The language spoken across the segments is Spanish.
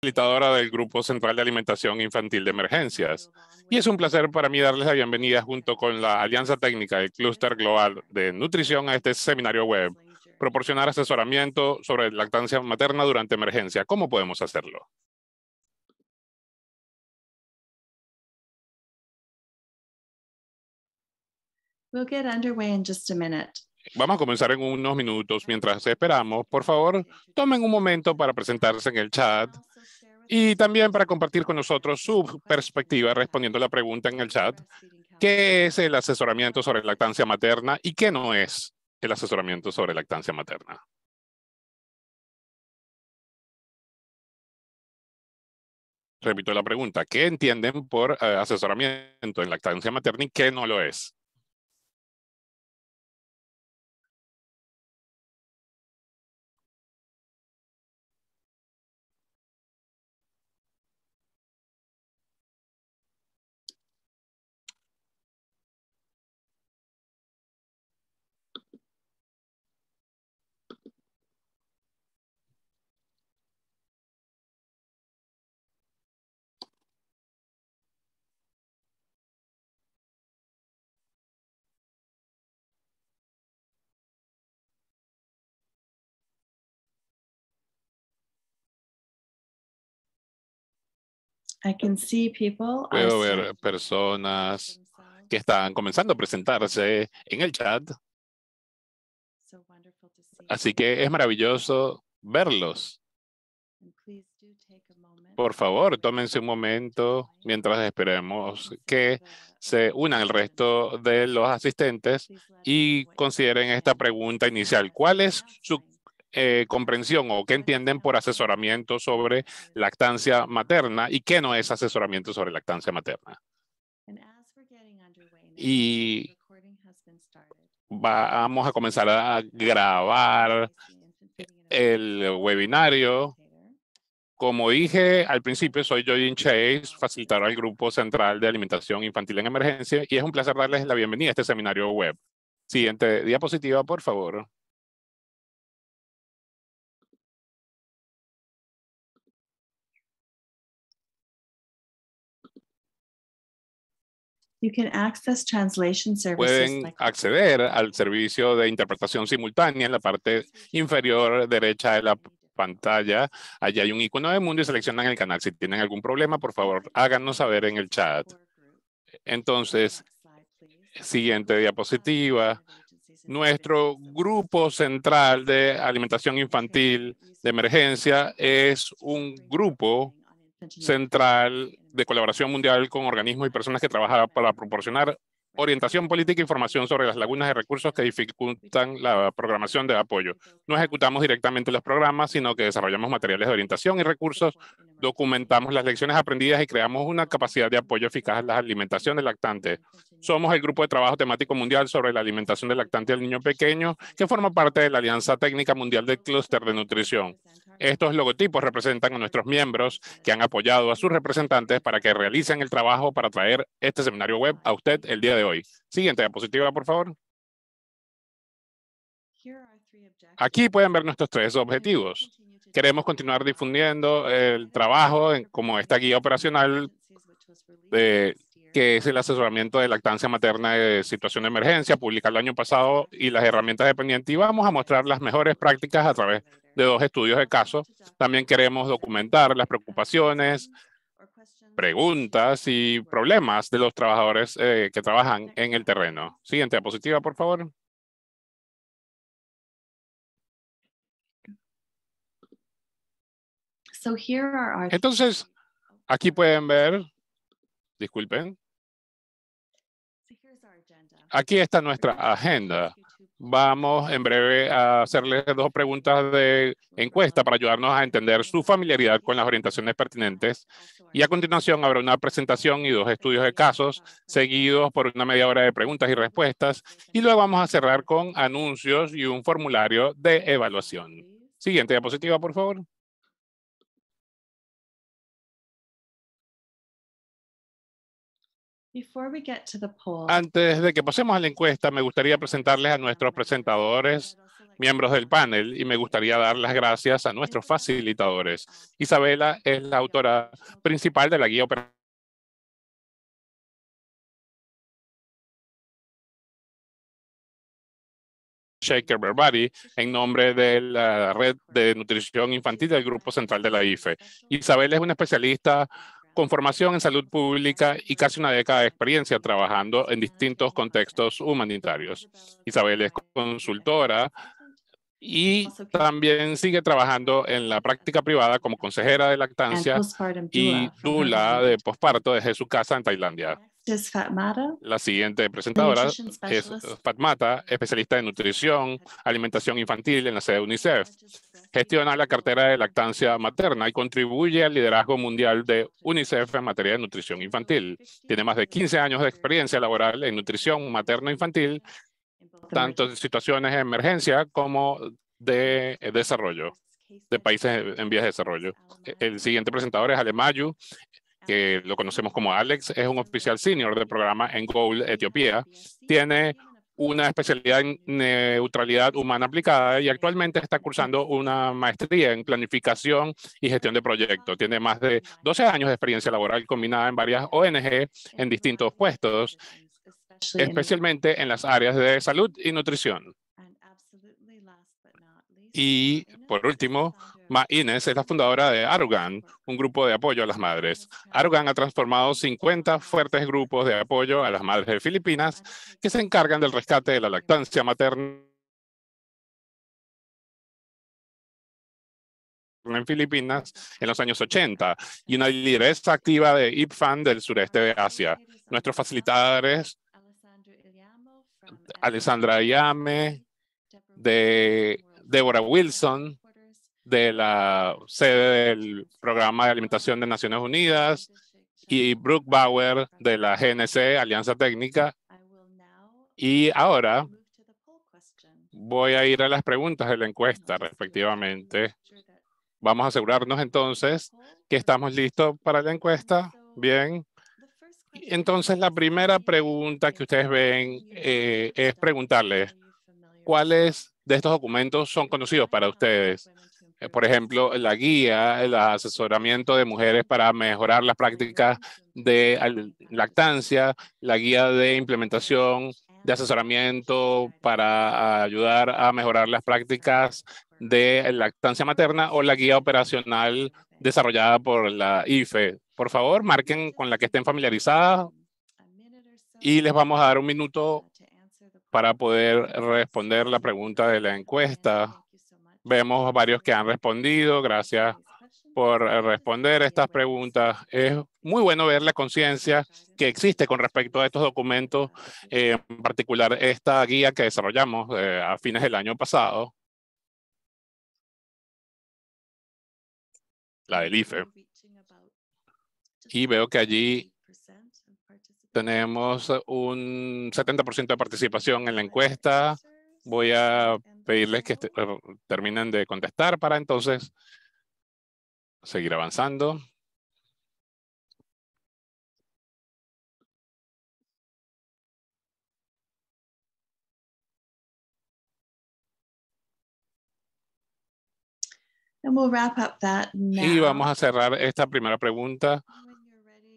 facilitadora del Grupo Central de Alimentación Infantil de Emergencias. Y es un placer para mí darles la bienvenida junto con la Alianza Técnica del Clúster Global de Nutrición a este seminario web. Proporcionar asesoramiento sobre lactancia materna durante emergencia. ¿Cómo podemos hacerlo? We'll get underway in just a minute. Vamos a comenzar en unos minutos. Mientras esperamos, por favor, tomen un momento para presentarse en el chat y también para compartir con nosotros su perspectiva respondiendo la pregunta en el chat. ¿Qué es el asesoramiento sobre lactancia materna y qué no es el asesoramiento sobre lactancia materna? Repito la pregunta. ¿Qué entienden por asesoramiento en lactancia materna y qué no lo es? I can see people are Puedo ver personas que están comenzando a presentarse en el chat, so wonderful to see. así que es maravilloso verlos. And please do take a moment. Por favor, tómense un momento mientras esperemos que se unan el resto de los asistentes y consideren esta pregunta inicial. ¿Cuál es su comprensión o qué entienden por asesoramiento sobre lactancia materna y qué no es asesoramiento sobre lactancia materna? And as we're getting underway now, Y the recording has been started. vamos a comenzar a grabar el webinario. Como dije al principio, soy Joyin Chase, facilitador del Grupo Central de Alimentación Infantil en Emergencia, y es un placer darles la bienvenida a este seminario web. Siguiente diapositiva, por favor. You can access translation services Pueden like acceder al servicio de interpretación simultánea en la parte inferior derecha de la pantalla. Allí hay un icono de mundo y seleccionan el canal. Si tienen algún problema, por favor, háganos saber en el chat. Entonces, siguiente diapositiva. Nuestro grupo central de alimentación infantil de emergencia es un grupo central de colaboración mundial con organismos y personas que trabajan para proporcionar orientación política e información sobre las lagunas de recursos que dificultan la programación de apoyo. No ejecutamos directamente los programas, sino que desarrollamos materiales de orientación y recursos, documentamos las lecciones aprendidas y creamos una capacidad de apoyo eficaz en la alimentación del lactante. Somos el grupo de trabajo temático mundial sobre la alimentación del lactante del niño pequeño, que forma parte de la Alianza Técnica Mundial del Clúster de Nutrición. Estos logotipos representan a nuestros miembros que han apoyado a sus representantes para que realicen el trabajo para traer este seminario web a usted el día de hoy. Siguiente diapositiva, por favor. Aquí pueden ver nuestros 3 objetivos. Queremos continuar difundiendo el trabajo como esta guía operacional que es el asesoramiento de lactancia materna de situación de emergencia, publicado el año pasado, y las herramientas dependientes. Y vamos a mostrar las mejores prácticas a través de 2 estudios de caso. También queremos documentar las preocupaciones, preguntas y problemas de los trabajadores que trabajan en el terreno. Siguiente diapositiva, por favor. So here are our Entonces, aquí pueden ver, disculpen, aquí está nuestra agenda. Vamos en breve a hacerles 2 preguntas de encuesta para ayudarnos a entender su familiaridad con las orientaciones pertinentes. Y a continuación habrá una presentación y 2 estudios de casos, seguidos por una media hora de preguntas y respuestas. Y luego vamos a cerrar con anuncios y un formulario de evaluación. Siguiente diapositiva, por favor. Antes de que pasemos a la encuesta, me gustaría presentarles a nuestros presentadores. miembros del panel, y me gustaría dar las gracias a nuestros facilitadores. Isabela es la autora principal de la guía operativa Shake Your Body en nombre de la Red de Nutrición Infantil del Grupo Central de la IFE. Isabel es una especialista con formación en salud pública y casi una década de experiencia trabajando en distintos contextos humanitarios. Isabel es consultora y también sigue trabajando en la práctica privada como consejera de lactancia y doula de posparto desde su casa en Tailandia. La siguiente presentadora es Fatmata, especialista en nutrición, alimentación infantil en la sede de UNICEF. Gestiona la cartera de lactancia materna y contribuye al liderazgo mundial de UNICEF en materia de nutrición infantil. Tiene más de 15 años de experiencia laboral en nutrición materno-infantil, tanto en situaciones de emergencia como de desarrollo, de países en vías de desarrollo. El siguiente presentador es Ale Mayu, que lo conocemos como Alex, es un oficial senior del programa en Goal, Etiopía. Tiene una especialidad en neutralidad humana aplicada y actualmente está cursando una maestría en planificación y gestión de proyectos. Tiene más de 12 años de experiencia laboral combinada en varias ONG en distintos puestos, especialmente en las áreas de salud y nutrición. Y por último, Ma Ines es la fundadora de Arugan, un grupo de apoyo a las madres. Arugan ha transformado 50 fuertes grupos de apoyo a las madres de Filipinas que se encargan del rescate de la lactancia materna en Filipinas en los años 80 y una lideresa activa de IPFAN del sureste de Asia. Nuestros facilitadores, Alessandra Iame, de Deborah Wilson, de la sede del Programa de Alimentación de Naciones Unidas, y Brooke Bauer, de la GNC, Alianza Técnica. Y ahora voy a ir a las preguntas de la encuesta, respectivamente. Vamos a asegurarnos entonces que estamos listos para la encuesta. Bien. Entonces, la primera pregunta que ustedes ven es preguntarles, ¿cuáles de estos documentos son conocidos para ustedes? Por ejemplo, la guía, el asesoramiento de mujeres para mejorar las prácticas de lactancia, la guía de implementación de asesoramiento para ayudar a mejorar las prácticas de lactancia materna, o la guía operacional desarrollada por la IFE. Por favor, marquen con la que estén familiarizadas y les vamos a dar un minuto para poder responder la pregunta de la encuesta. Vemos varios que han respondido. Gracias por responder estas preguntas. Es muy bueno ver la conciencia que existe con respecto a estos documentos, en particular esta guía que desarrollamos a fines del año pasado, la del IFE. Y veo que allí tenemos un 70% de participación en la encuesta. Voy a pedirles que terminen de contestar para entonces seguir avanzando. Y vamos a cerrar esta primera pregunta.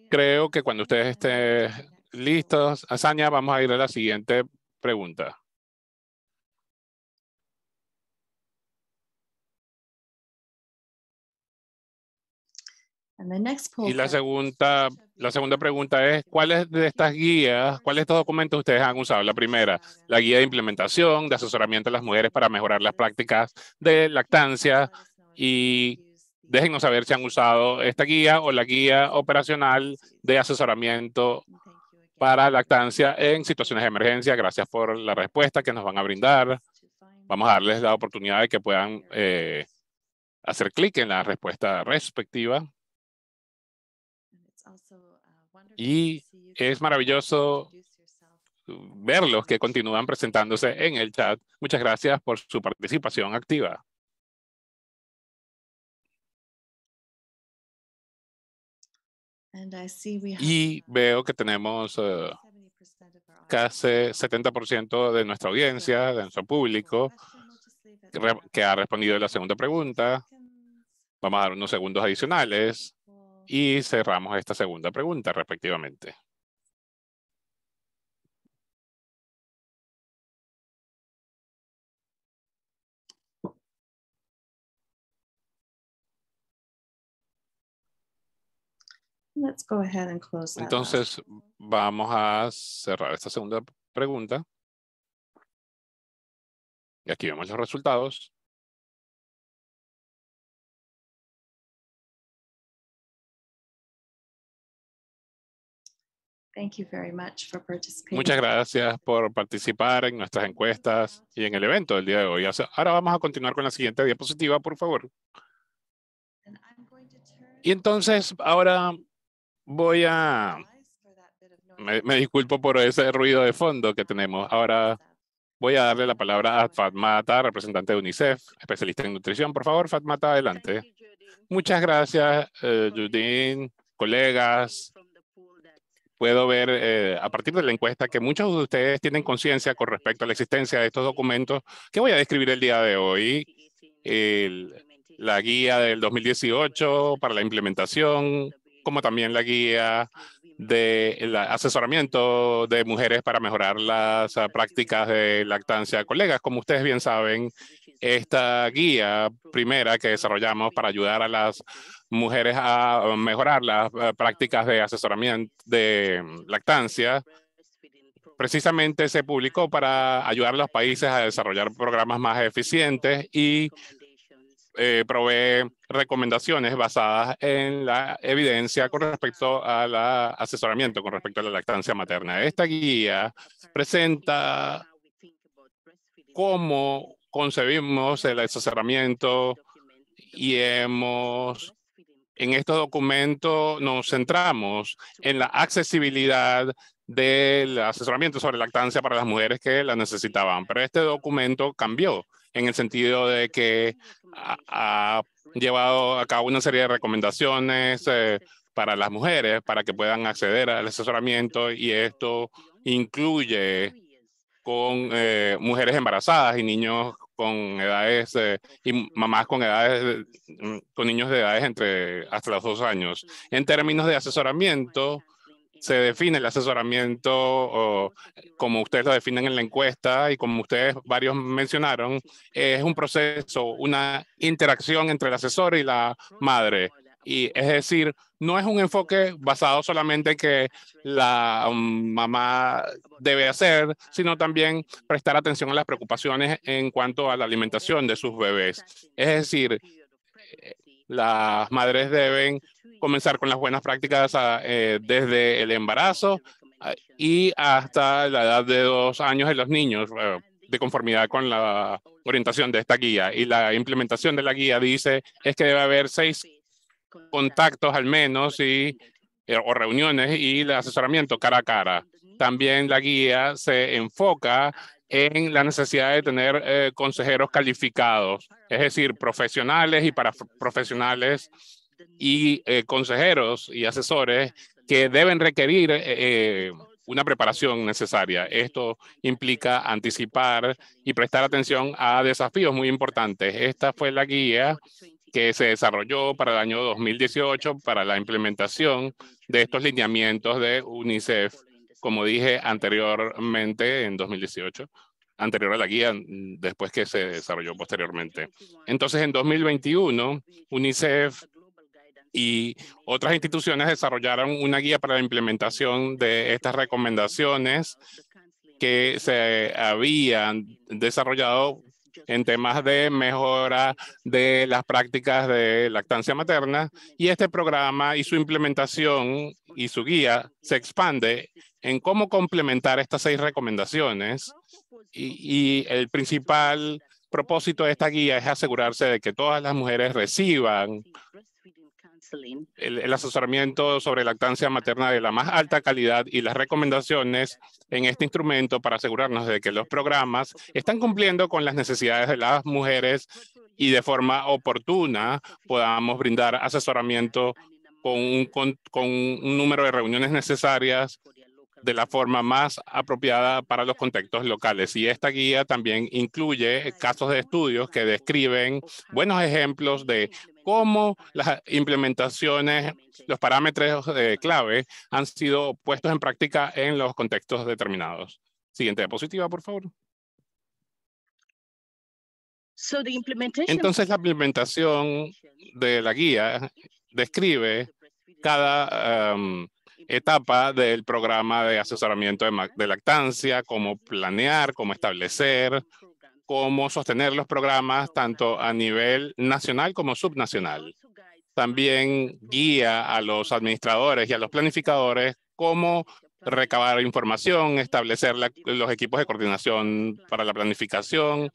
Creo que cuando ustedes estén listos, Azania, vamos a ir a la siguiente pregunta. Y la segunda pregunta es, ¿cuáles de estas guías, cuáles de estos documentos ustedes han usado? La primera, la guía de implementación, de asesoramiento a las mujeres para mejorar las prácticas de lactancia. Y déjennos saber si han usado esta guía o la guía operacional de asesoramiento para lactancia en situaciones de emergencia. Gracias por la respuesta que nos van a brindar. Vamos a darles la oportunidad de que puedan hacer clic en la respuesta respectiva. Y es maravilloso verlos que continúan presentándose en el chat. Muchas gracias por su participación activa. Y veo que tenemos casi 70% de nuestra audiencia, de nuestro público. que ha respondido la segunda pregunta. Vamos a dar unos segundos adicionales y cerramos esta segunda pregunta respectivamente. Let's go ahead and close that Entonces, vamos a cerrar esta segunda pregunta. Y aquí vemos los resultados. Thank you very much for participating. Muchas gracias por participar en nuestras encuestas y en el evento del día de hoy. Ahora vamos a continuar con la siguiente diapositiva, por favor. And I'm going to turn Y entonces, ahora voy a... Me disculpo por ese ruido de fondo que tenemos. Ahora voy a darle la palabra a Fatmata, representante de UNICEF, especialista en nutrición. Por favor, Fatmata, adelante. Muchas gracias, Judith, colegas. Puedo ver a partir de la encuesta que muchos de ustedes tienen conciencia con respecto a la existencia de estos documentos que voy a describir el día de hoy. La guía del 2018 para la implementación, como también la guía del asesoramiento de mujeres para mejorar las prácticas de lactancia. Colegas, como ustedes bien saben, esta guía primera que desarrollamos para ayudar a las mujeres a mejorar las prácticas de asesoramiento de lactancia, precisamente se publicó para ayudar a los países a desarrollar programas más eficientes y provee recomendaciones basadas en la evidencia con respecto al asesoramiento, con respecto a la lactancia materna. Esta guía presenta cómo concebimos el asesoramiento y en estos documentos nos centramos en la accesibilidad del asesoramiento sobre lactancia para las mujeres que la necesitaban. Pero este documento cambió en el sentido de que ha llevado a cabo una serie de recomendaciones para las mujeres para que puedan acceder al asesoramiento, y esto incluye con mujeres embarazadas y niños con edades y mamás con edades con niños de edades entre hasta los 2 años. En términos de asesoramiento, se define el asesoramiento como ustedes lo definen en la encuesta y como ustedes varios mencionaron, es un proceso, una interacción entre el asesor y la madre. Y es decir, no es un enfoque basado solamente que la mamá debe hacer, sino también prestar atención a las preocupaciones en cuanto a la alimentación de sus bebés. Es decir, las madres deben comenzar con las buenas prácticas desde el embarazo y hasta la edad de 2 años de los niños, de conformidad con la orientación de esta guía. Y la implementación de la guía dice es que debe haber 6 contactos al menos o reuniones y el asesoramiento cara a cara. También la guía se enfoca en la necesidad de tener consejeros calificados, es decir, profesionales y paraprofesionales y consejeros y asesores que deben requerir una preparación necesaria. Esto implica anticipar y prestar atención a desafíos muy importantes. Esta fue la guía que se desarrolló para el año 2018 para la implementación de estos lineamientos de UNICEF, como dije anteriormente en 2018, anterior a la guía, después que se desarrolló posteriormente. Entonces, en 2021, UNICEF y otras instituciones desarrollaron una guía para la implementación de estas recomendaciones que se habían desarrollado en temas de mejora de las prácticas de lactancia materna, y este programa y su implementación y su guía se expande en cómo complementar estas 6 recomendaciones, y el principal propósito de esta guía es asegurarse de que todas las mujeres reciban el asesoramiento sobre lactancia materna de la más alta calidad y las recomendaciones en este instrumento para asegurarnos de que los programas están cumpliendo con las necesidades de las mujeres y de forma oportuna podamos brindar asesoramiento con un número de reuniones necesarias de la forma más apropiada para los contextos locales. Y esta guía también incluye casos de estudios que describen buenos ejemplos de cómo las implementaciones, los parámetros clave han sido puestos en práctica en los contextos determinados. Siguiente diapositiva, por favor. Entonces, la implementación de la guía describe cada etapa del programa de asesoramiento de lactancia, cómo planear, cómo establecer, cómo sostener los programas tanto a nivel nacional como subnacional. También guía a los administradores y a los planificadores cómo recabar información, establecer los equipos de coordinación para la planificación,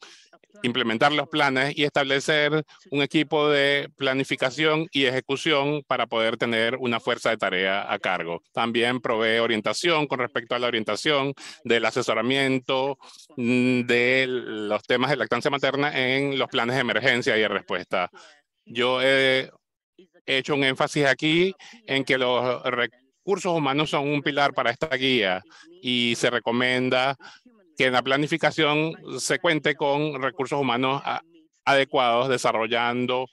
implementar los planes y establecer un equipo de planificación y ejecución para poder tener una fuerza de tarea a cargo. También provee orientación con respecto a la orientación del asesoramiento de los temas de lactancia materna en los planes de emergencia y de respuesta. Yo he hecho un énfasis aquí en que los recursos humanos son un pilar para esta guía y se recomienda que en la planificación se cuente con recursos humanos adecuados, desarrollando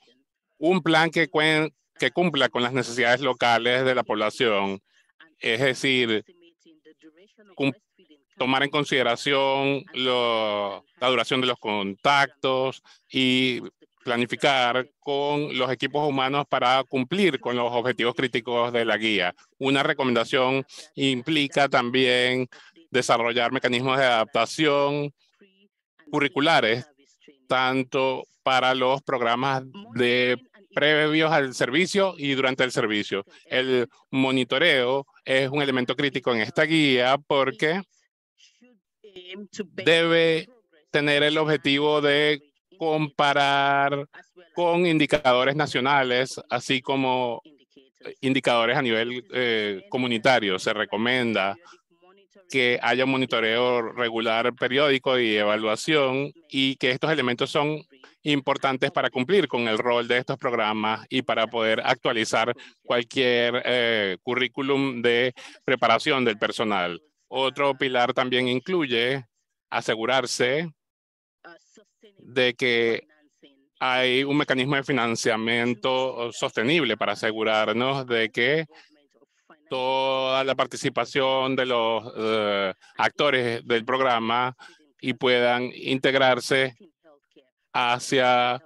un plan que cumpla con las necesidades locales de la población. Es decir, tomar en consideración la duración de los contactos y planificar con los equipos humanos para cumplir con los objetivos críticos de la guía. Una recomendación implica también desarrollar mecanismos de adaptación curriculares, tanto para los programas previos al servicio y durante el servicio. El monitoreo es un elemento crítico en esta guía porque debe tener el objetivo de comparar con indicadores nacionales, así como indicadores a nivel comunitario. Se recomienda que haya un monitoreo regular periódico y evaluación y que estos elementos son importantes para cumplir con el rol de estos programas y para poder actualizar cualquier currículum de preparación del personal. Otro pilar también incluye asegurarse de que hay un mecanismo de financiamiento sostenible para asegurarnos de que toda la participación de los actores del programa y puedan integrarse hacia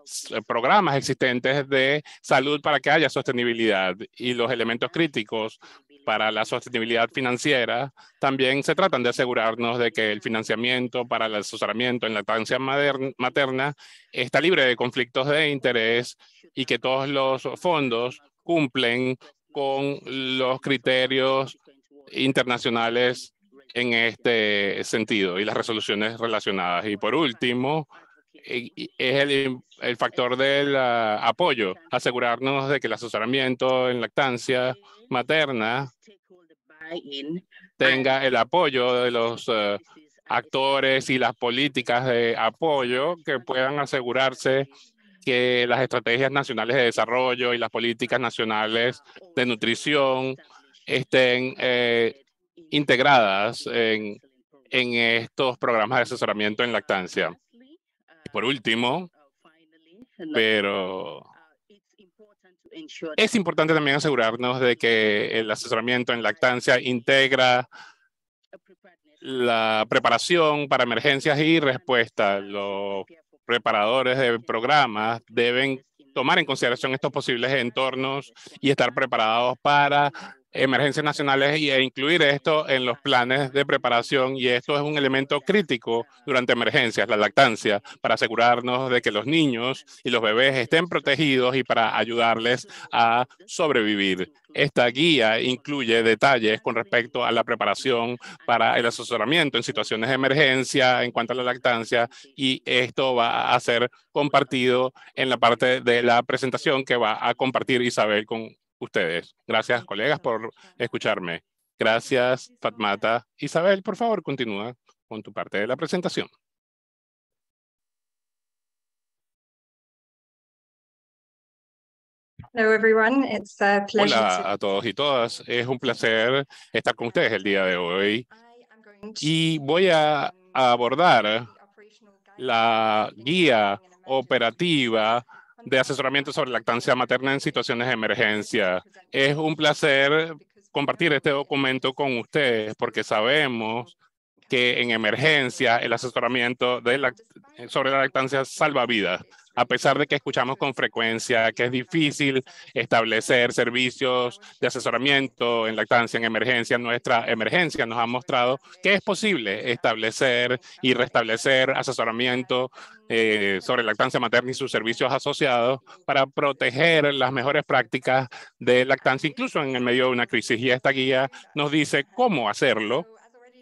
programas existentes de salud para que haya sostenibilidad. Y los elementos críticos para la sostenibilidad financiera también se tratan de asegurarnos de que el financiamiento para el asesoramiento en lactancia materna está libre de conflictos de interés y que todos los fondos cumplen con los criterios internacionales en este sentido y las resoluciones relacionadas. Y por último, es el factor del apoyo, asegurarnos de que el asesoramiento en lactancia materna tenga el apoyo de los actores y las políticas de apoyo que puedan asegurarse que las estrategias nacionales de desarrollo y las políticas nacionales de nutrición estén integradas en estos programas de asesoramiento en lactancia. Y por último, pero es importante también asegurarnos de que el asesoramiento en lactancia integra la preparación para emergencias y respuesta. Los preparadores de programas deben tomar en consideración estos posibles entornos y estar preparados para emergencias nacionales e incluir esto en los planes de preparación. Y esto es un elemento crítico durante emergencias, la lactancia, para asegurarnos de que los niños y los bebés estén protegidos y para ayudarles a sobrevivir. Esta guía incluye detalles con respecto a la preparación para el asesoramiento en situaciones de emergencia en cuanto a la lactancia, y esto va a ser compartido en la parte de la presentación que va a compartir Isabel con ustedes. Gracias, colegas, por escucharme. Gracias, Fatmata. Isabel, por favor, continúa con tu parte de la presentación. Hello, everyone. It's a pleasure Hola a todos y todas. Es un placer estar con ustedes el día de hoy. Y voy a abordar la guía operativa de asesoramiento sobre lactancia materna en situaciones de emergencia. Es un placer compartir este documento con ustedes porque sabemos que en emergencia el asesoramiento sobre la lactancia salva vidas. A pesar de que escuchamos con frecuencia que es difícil establecer servicios de asesoramiento en lactancia en emergencia, nuestra emergencia nos ha mostrado que es posible establecer y restablecer asesoramiento sobre lactancia materna y sus servicios asociados para proteger las mejores prácticas de lactancia, incluso en el medio de una crisis. Y esta guía nos dice cómo hacerlo.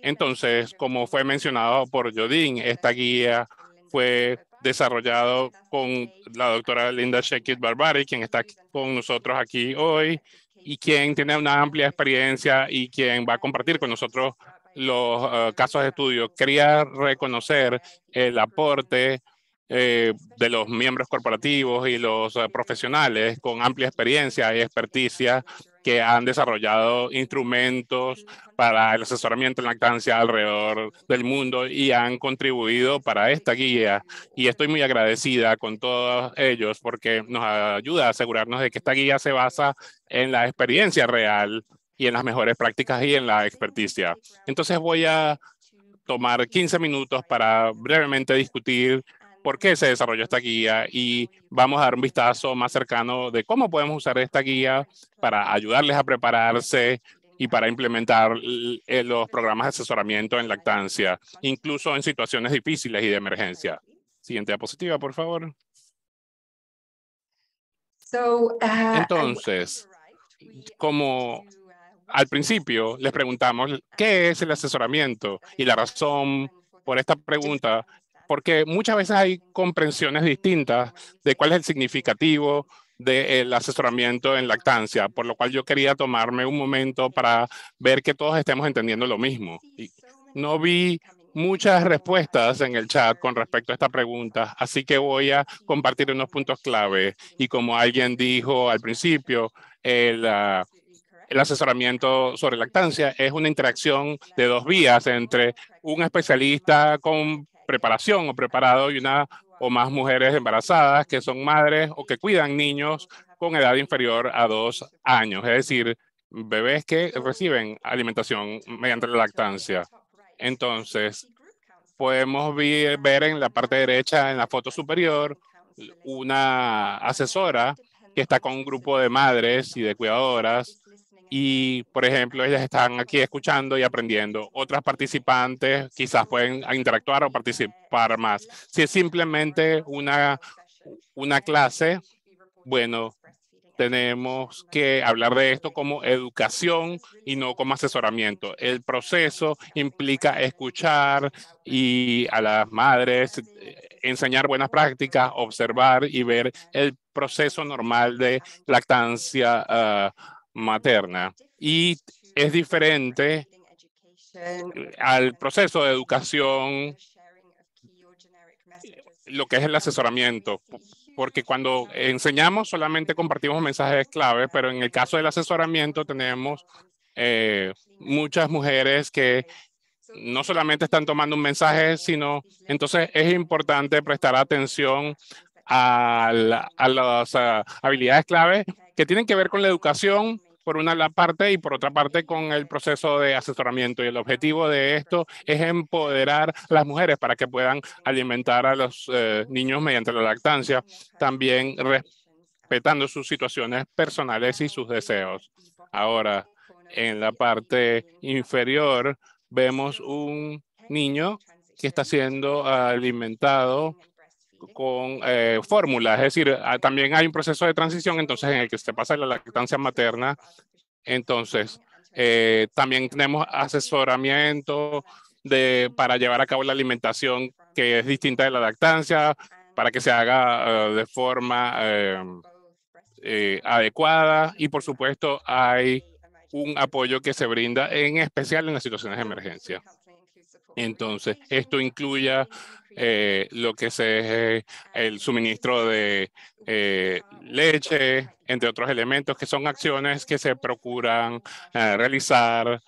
Entonces, como fue mencionado por Jodine, esta guía fue desarrollado con la doctora Linda Shekit Barbari, quien está con nosotros aquí hoy y quien tiene una amplia experiencia y quien va a compartir con nosotros los casos de estudio. Quería reconocer el aporte de los miembros corporativos y los profesionales con amplia experiencia y experticia que han desarrollado instrumentos para el asesoramiento en lactancia alrededor del mundo y han contribuido para esta guía. Y estoy muy agradecida con todos ellos porque nos ayuda a asegurarnos de que esta guía se basa en la experiencia real y en las mejores prácticas y en la experticia. Entonces voy a tomar 15 minutos para brevemente discutir por qué se desarrolló esta guía y vamos a dar un vistazo más cercano de cómo podemos usar esta guía para ayudarles a prepararse y para implementar los programas de asesoramiento en lactancia, incluso en situaciones difíciles y de emergencia. Siguiente diapositiva, por favor. Entonces, como al principio les preguntamos qué es el asesoramiento y la razón por esta pregunta, porque muchas veces hay comprensiones distintas de cuál es el significativo del asesoramiento en lactancia, por lo cual yo quería tomarme un momento para ver que todos estemos entendiendo lo mismo. Y no vi muchas respuestas en el chat con respecto a esta pregunta, así que voy a compartir unos puntos clave. Y como alguien dijo al principio, el asesoramiento sobre lactancia es una interacción de dos vías entre un especialista con preparación o preparado y una o más mujeres embarazadas que son madres o que cuidan niños con edad inferior a 2 años, es decir, bebés que reciben alimentación mediante la lactancia. Entonces, podemos ver en la parte derecha, en la foto superior, una asesora que está con un grupo de madres y de cuidadoras y, por ejemplo, ellas están aquí escuchando y aprendiendo. Otras participantes quizás pueden interactuar o participar más. Si es simplemente una clase, bueno, tenemos que hablar de esto como educación y no como asesoramiento. El proceso implica escuchar y a las madres enseñar buenas prácticas, observar y ver el proceso normal de lactancia materna. Y es diferente al proceso de educación, lo que es el asesoramiento, porque cuando enseñamos solamente compartimos mensajes clave, pero en el caso del asesoramiento tenemos muchas mujeres que no solamente están tomando un mensaje, sino entonces es importante prestar atención a las habilidades clave que tienen que ver con la educación por una parte y por otra parte con el proceso de asesoramiento. Y el objetivo de esto es empoderar a las mujeres para que puedan alimentar a los niños mediante la lactancia, también respetando sus situaciones personales y sus deseos. Ahora, en la parte inferior, vemos un niño que está siendo alimentado con fórmulas, es decir, también hay un proceso de transición entonces en el que se pasa la lactancia materna. Entonces, también tenemos asesoramiento para llevar a cabo la alimentación que es distinta de la lactancia, para que se haga de forma adecuada y, por supuesto, hay un apoyo que se brinda en especial en las situaciones de emergencia. Entonces, esto incluye lo que es el suministro de leche, entre otros elementos, que son acciones que se procuran realizar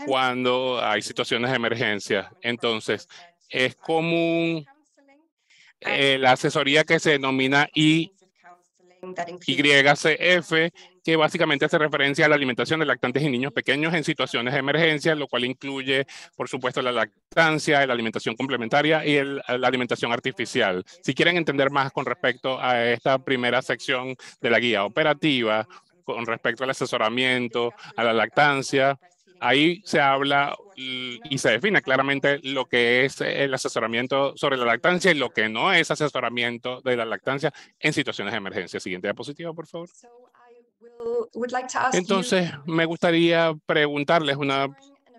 cuando hay situaciones de emergencia. Entonces, es común la asesoría que se denomina YCF, que básicamente hace referencia a la alimentación de lactantes y niños pequeños en situaciones de emergencia, lo cual incluye, por supuesto, la lactancia, la alimentación complementaria y la alimentación artificial. Si quieren entender más con respecto a esta primera sección de la guía operativa, con respecto al asesoramiento, a la lactancia, ahí se habla y se define claramente lo que es el asesoramiento sobre la lactancia y lo que no es asesoramiento de la lactancia en situaciones de emergencia. Siguiente diapositiva, por favor. Entonces, me gustaría preguntarles una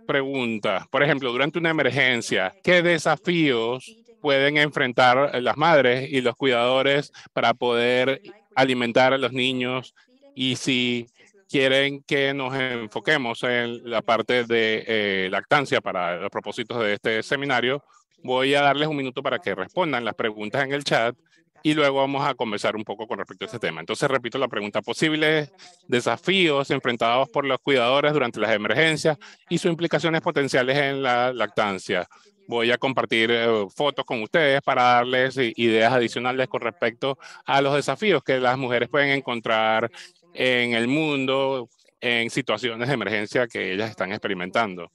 pregunta. Por ejemplo, durante una emergencia, ¿qué desafíos pueden enfrentar las madres y los cuidadores para poder alimentar a los niños? Y si quieren que nos enfoquemos en la parte de lactancia para los propósitos de este seminario, voy a darles un minuto para que respondan las preguntas en el chat y luego vamos a conversar un poco con respecto a este tema. Entonces, repito la pregunta: posibles desafíos enfrentados por los cuidadores durante las emergencias y sus implicaciones potenciales en la lactancia. Voy a compartir fotos con ustedes para darles ideas adicionales con respecto a los desafíos que las mujeres pueden encontrar en el mundo en situaciones de emergencia que ellas están experimentando.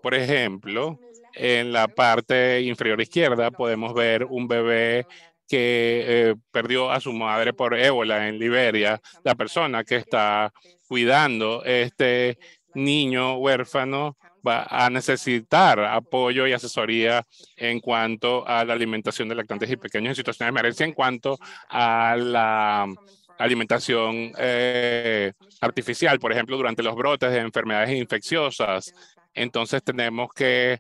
Por ejemplo, en la parte inferior izquierda podemos ver un bebé que perdió a su madre por ébola en Liberia. La persona que está cuidando este niño huérfano va a necesitar apoyo y asesoría en cuanto a la alimentación de lactantes y pequeños en situaciones de emergencia, en cuanto a la alimentación artificial, por ejemplo, durante los brotes de enfermedades infecciosas. Entonces tenemos que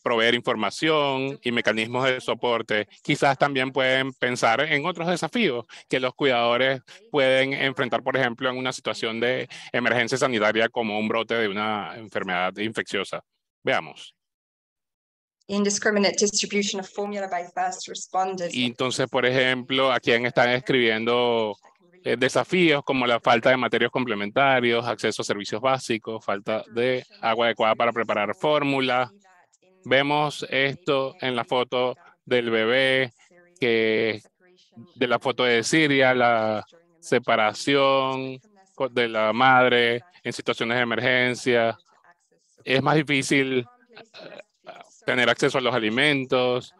proveer información y mecanismos de soporte. Quizás también pueden pensar en otros desafíos que los cuidadores pueden enfrentar, por ejemplo, en una situación de emergencia sanitaria como un brote de una enfermedad infecciosa. Veamos. Indiscriminate distribution of formula by first responders. Y entonces, por ejemplo, aquí están escribiendo desafíos como la falta de materiales complementarios, acceso a servicios básicos, falta de agua adecuada para preparar fórmula. Vemos esto en la foto del bebé, de la foto de Siria, la separación de la madre en situaciones de emergencia. Es más difícil tener acceso a los alimentos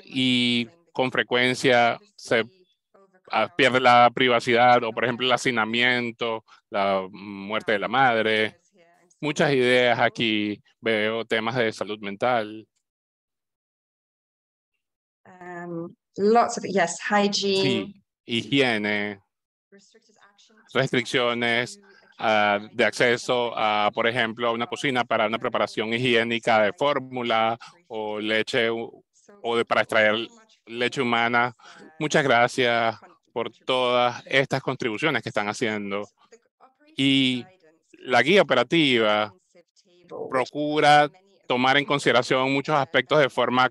y con frecuencia se pierde la privacidad, o por ejemplo el hacinamiento, la muerte de la madre. Muchas ideas aquí. Veo temas de salud mental. Lots of, yes, hygiene. Sí, higiene, restricciones de acceso a, por ejemplo, a una cocina para una preparación higiénica de fórmula o leche para extraer leche humana. Muchas gracias por todas estas contribuciones que están haciendo. Y la guía operativa procura tomar en consideración muchos aspectos de forma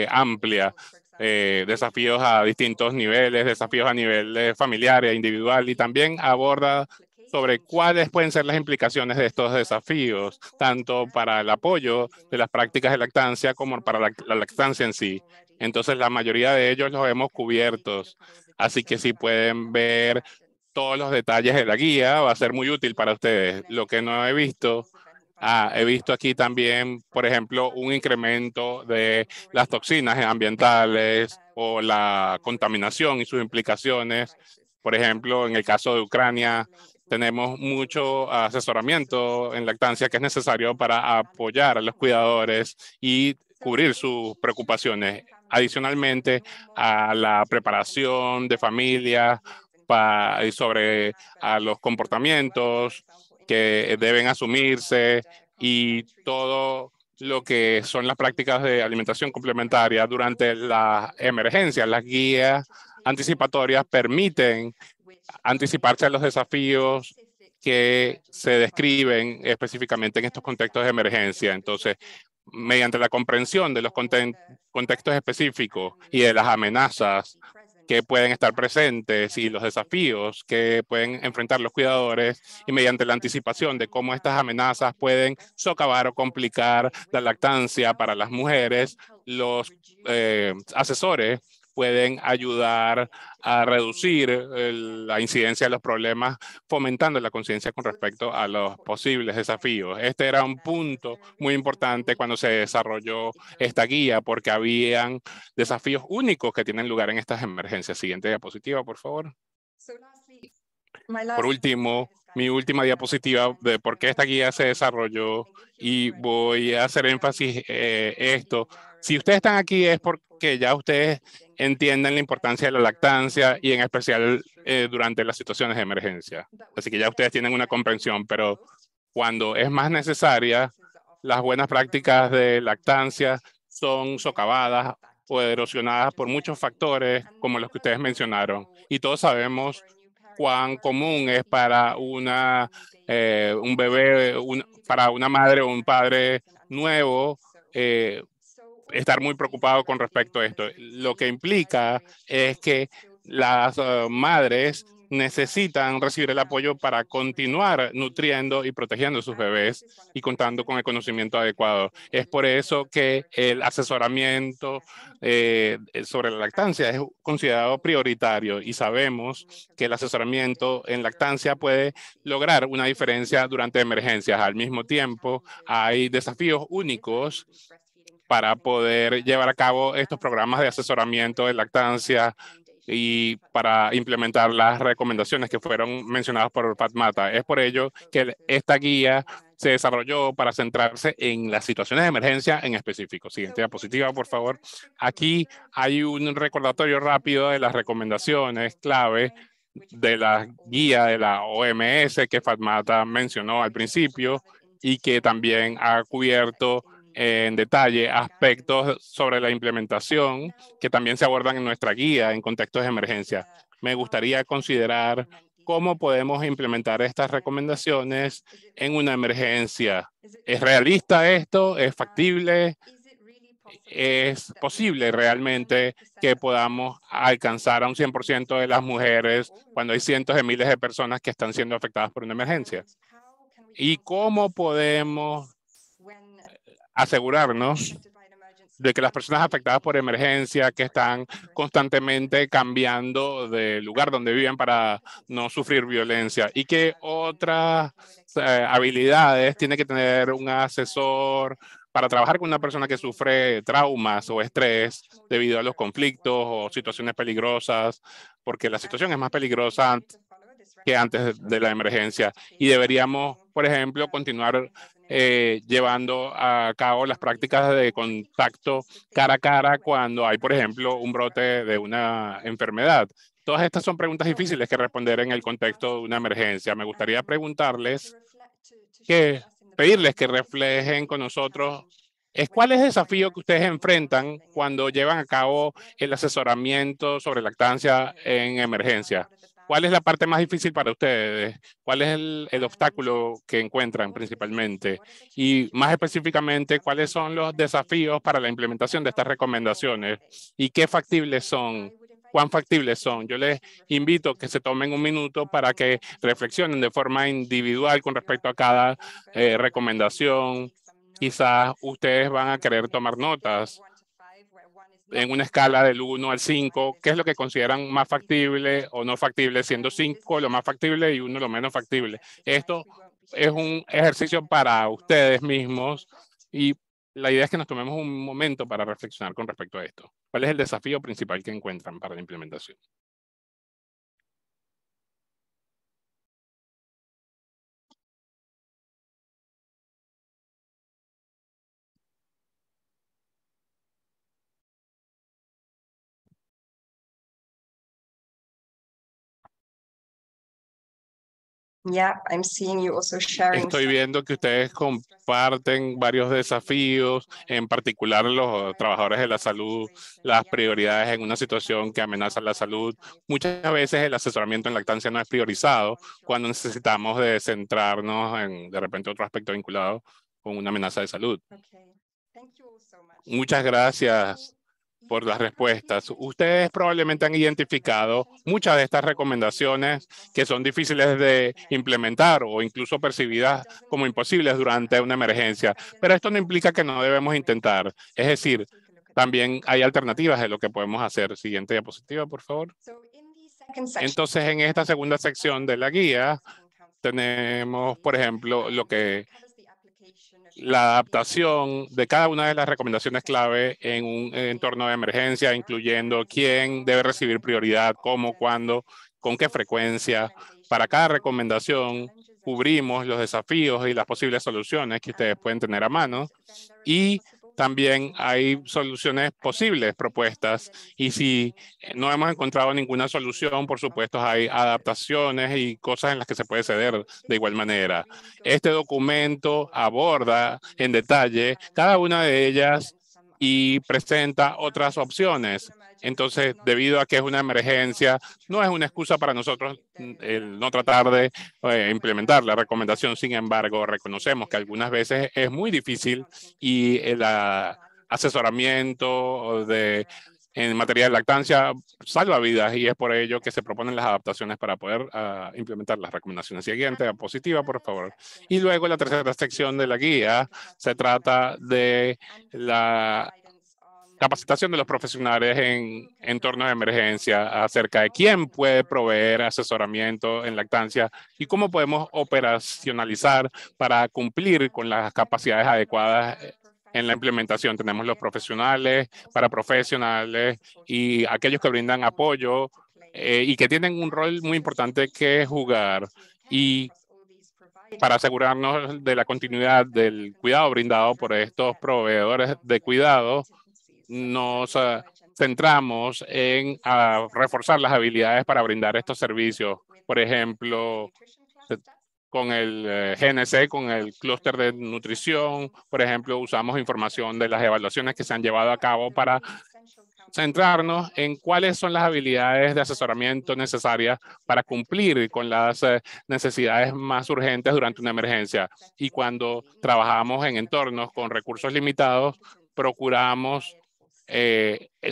amplia, desafíos a distintos niveles, desafíos a nivel familiar e individual, y también aborda sobre cuáles pueden ser las implicaciones de estos desafíos, tanto para el apoyo de las prácticas de lactancia como para la lactancia en sí. Entonces, la mayoría de ellos los hemos cubierto, así que si pueden ver todos los detalles de la guía, va a ser muy útil para ustedes. Lo que no he visto he visto aquí también, por ejemplo, un incremento de las toxinas ambientales o la contaminación y sus implicaciones. Por ejemplo, en el caso de Ucrania, tenemos mucho asesoramiento en lactancia que es necesario para apoyar a los cuidadores y cubrir sus preocupaciones. Adicionalmente, a la preparación de familia sobre los comportamientos que deben asumirse y todo lo que son las prácticas de alimentación complementaria durante la emergencia. Las guías anticipatorias permiten anticiparse a los desafíos que se describen específicamente en estos contextos de emergencia. Entonces, mediante la comprensión de los contextos específicos y de las amenazas que pueden estar presentes y los desafíos que pueden enfrentar los cuidadores, y mediante la anticipación de cómo estas amenazas pueden socavar o complicar la lactancia para las mujeres, los asesores pueden ayudar a reducir la incidencia de los problemas, fomentando la conciencia con respecto a los posibles desafíos. Este era un punto muy importante cuando se desarrolló esta guía, porque habían desafíos únicos que tienen lugar en estas emergencias. Siguiente diapositiva, por favor. Por último, mi última diapositiva de por qué esta guía se desarrolló, y voy a hacer énfasis esto. Si ustedes están aquí es porque ya ustedes entienden la importancia de la lactancia y en especial durante las situaciones de emergencia. Así que ya ustedes tienen una comprensión, pero cuando es más necesaria, las buenas prácticas de lactancia son socavadas o erosionadas por muchos factores como los que ustedes mencionaron. Y todos sabemos cuán común es para un bebé, para una madre o un padre nuevo, estar muy preocupado con respecto a esto. Lo que implica es que las madres necesitan recibir el apoyo para continuar nutriendo y protegiendo a sus bebés y contando con el conocimiento adecuado. Es por eso que el asesoramiento sobre la lactancia es considerado prioritario, y sabemos que el asesoramiento en lactancia puede lograr una diferencia durante emergencias. Al mismo tiempo, hay desafíos únicos para poder llevar a cabo estos programas de asesoramiento de lactancia y para implementar las recomendaciones que fueron mencionadas por Fatmata. Es por ello que esta guía se desarrolló para centrarse en las situaciones de emergencia en específico. Siguiente diapositiva, por favor. Aquí hay un recordatorio rápido de las recomendaciones clave de la guía de la OMS que Fatmata mencionó al principio y que también ha cubierto en detalle aspectos sobre la implementación que también se abordan en nuestra guía en contextos de emergencia. Me gustaría considerar cómo podemos implementar estas recomendaciones en una emergencia. ¿Es realista esto? ¿Es factible? ¿Es posible realmente que podamos alcanzar a un 100% de las mujeres cuando hay cientos de miles de personas que están siendo afectadas por una emergencia? ¿Y cómo podemos asegurarnos de que las personas afectadas por emergencia, que están constantemente cambiando de lugar donde viven para no sufrir violencia, y qué otras habilidades tiene que tener un asesor para trabajar con una persona que sufre traumas o estrés debido a los conflictos o situaciones peligrosas, porque la situación es más peligrosa que antes de la emergencia, y deberíamos, por ejemplo, continuar llevando a cabo las prácticas de contacto cara a cara cuando hay, por ejemplo, un brote de una enfermedad. Todas estas son preguntas difíciles que responder en el contexto de una emergencia. Me gustaría pedirles que reflejen con nosotros cuál es el desafío que ustedes enfrentan cuando llevan a cabo el asesoramiento sobre lactancia en emergencia. ¿Cuál es la parte más difícil para ustedes? ¿Cuál es el obstáculo que encuentran principalmente? Y más específicamente, ¿cuáles son los desafíos para la implementación de estas recomendaciones? ¿Y qué factibles son? ¿Cuán factibles son? Yo les invito a que se tomen un minuto para que reflexionen de forma individual con respecto a cada recomendación. Quizás ustedes van a querer tomar notas en una escala del 1 al 5, ¿qué es lo que consideran más factible o no factible, siendo 5 lo más factible y 1 lo menos factible? Esto es un ejercicio para ustedes mismos, y la idea es que nos tomemos un momento para reflexionar con respecto a esto. ¿Cuál es el desafío principal que encuentran para la implementación? Yeah, I'm seeing you also sharing. Estoy viendo que ustedes comparten varios desafíos, en particular los trabajadores de la salud, las prioridades en una situación que amenaza la salud. Muchas veces el asesoramiento en lactancia no es priorizado cuando necesitamos de centrarnos en de repente otro aspecto vinculado con una amenaza de salud. Okay. Thank you all so much. Muchas gracias por las respuestas. Ustedes probablemente han identificado muchas de estas recomendaciones que son difíciles de implementar o incluso percibidas como imposibles durante una emergencia, pero esto no implica que no debemos intentar. Es decir, también hay alternativas de lo que podemos hacer. Siguiente diapositiva, por favor. Entonces, en esta segunda sección de la guía, tenemos, por ejemplo, la adaptación de cada una de las recomendaciones clave en un entorno de emergencia, incluyendo quién debe recibir prioridad, cómo, cuándo, con qué frecuencia. Para cada recomendación, cubrimos los desafíos y las posibles soluciones que ustedes pueden tener a mano. Y también hay soluciones posibles propuestas. Y si no hemos encontrado ninguna solución, por supuesto, hay adaptaciones y cosas en las que se puede ceder de igual manera. Este documento aborda en detalle cada una de ellas y presenta otras opciones. Entonces, debido a que es una emergencia, no es una excusa para nosotros el no tratar de implementar la recomendación. Sin embargo, reconocemos que algunas veces es muy difícil y el asesoramiento en materia de lactancia salva vidas y es por ello que se proponen las adaptaciones para poder implementar las recomendaciones. Siguiente diapositiva, por favor. Y luego la tercera sección de la guía se trata de la capacitación de los profesionales en entornos de emergencia acerca de quién puede proveer asesoramiento en lactancia y cómo podemos operacionalizar para cumplir con las capacidades adecuadas en la implementación. Tenemos los profesionales, paraprofesionales y aquellos que brindan apoyo y que tienen un rol muy importante que jugar. Y para asegurarnos de la continuidad del cuidado brindado por estos proveedores de cuidado, nos centramos en reforzar las habilidades para brindar estos servicios. Por ejemplo, con el GNC, con el clúster de nutrición, por ejemplo, usamos información de las evaluaciones que se han llevado a cabo para centrarnos en cuáles son las habilidades de asesoramiento necesarias para cumplir con las necesidades más urgentes durante una emergencia. Y cuando trabajamos en entornos con recursos limitados, procuramos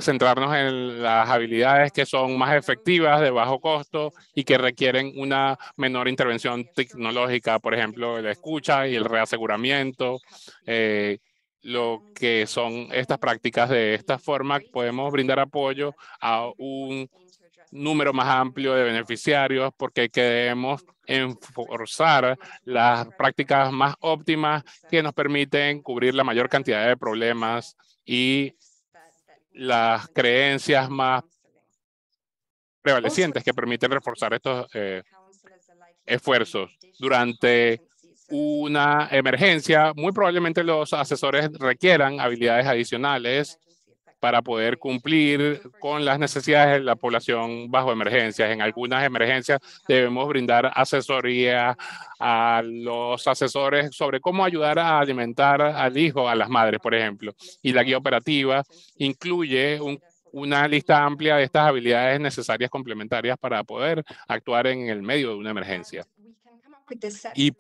centrarnos en las habilidades que son más efectivas, de bajo costo y que requieren una menor intervención tecnológica, por ejemplo, la escucha y el reaseguramiento, lo que son estas prácticas. De esta forma podemos brindar apoyo a un número más amplio de beneficiarios porque queremos enforzar las prácticas más óptimas que nos permiten cubrir la mayor cantidad de problemas y las creencias más prevalecientes que permiten reforzar estos esfuerzos. Durante una emergencia, muy probablemente los asesores requieran habilidades adicionales para poder cumplir con las necesidades de la población bajo emergencias. En algunas emergencias debemos brindar asesoría a los asesores sobre cómo ayudar a alimentar al hijo, a las madres, por ejemplo. Y la guía operativa incluye una lista amplia de estas habilidades necesarias complementarias para poder actuar en el medio de una emergencia. Y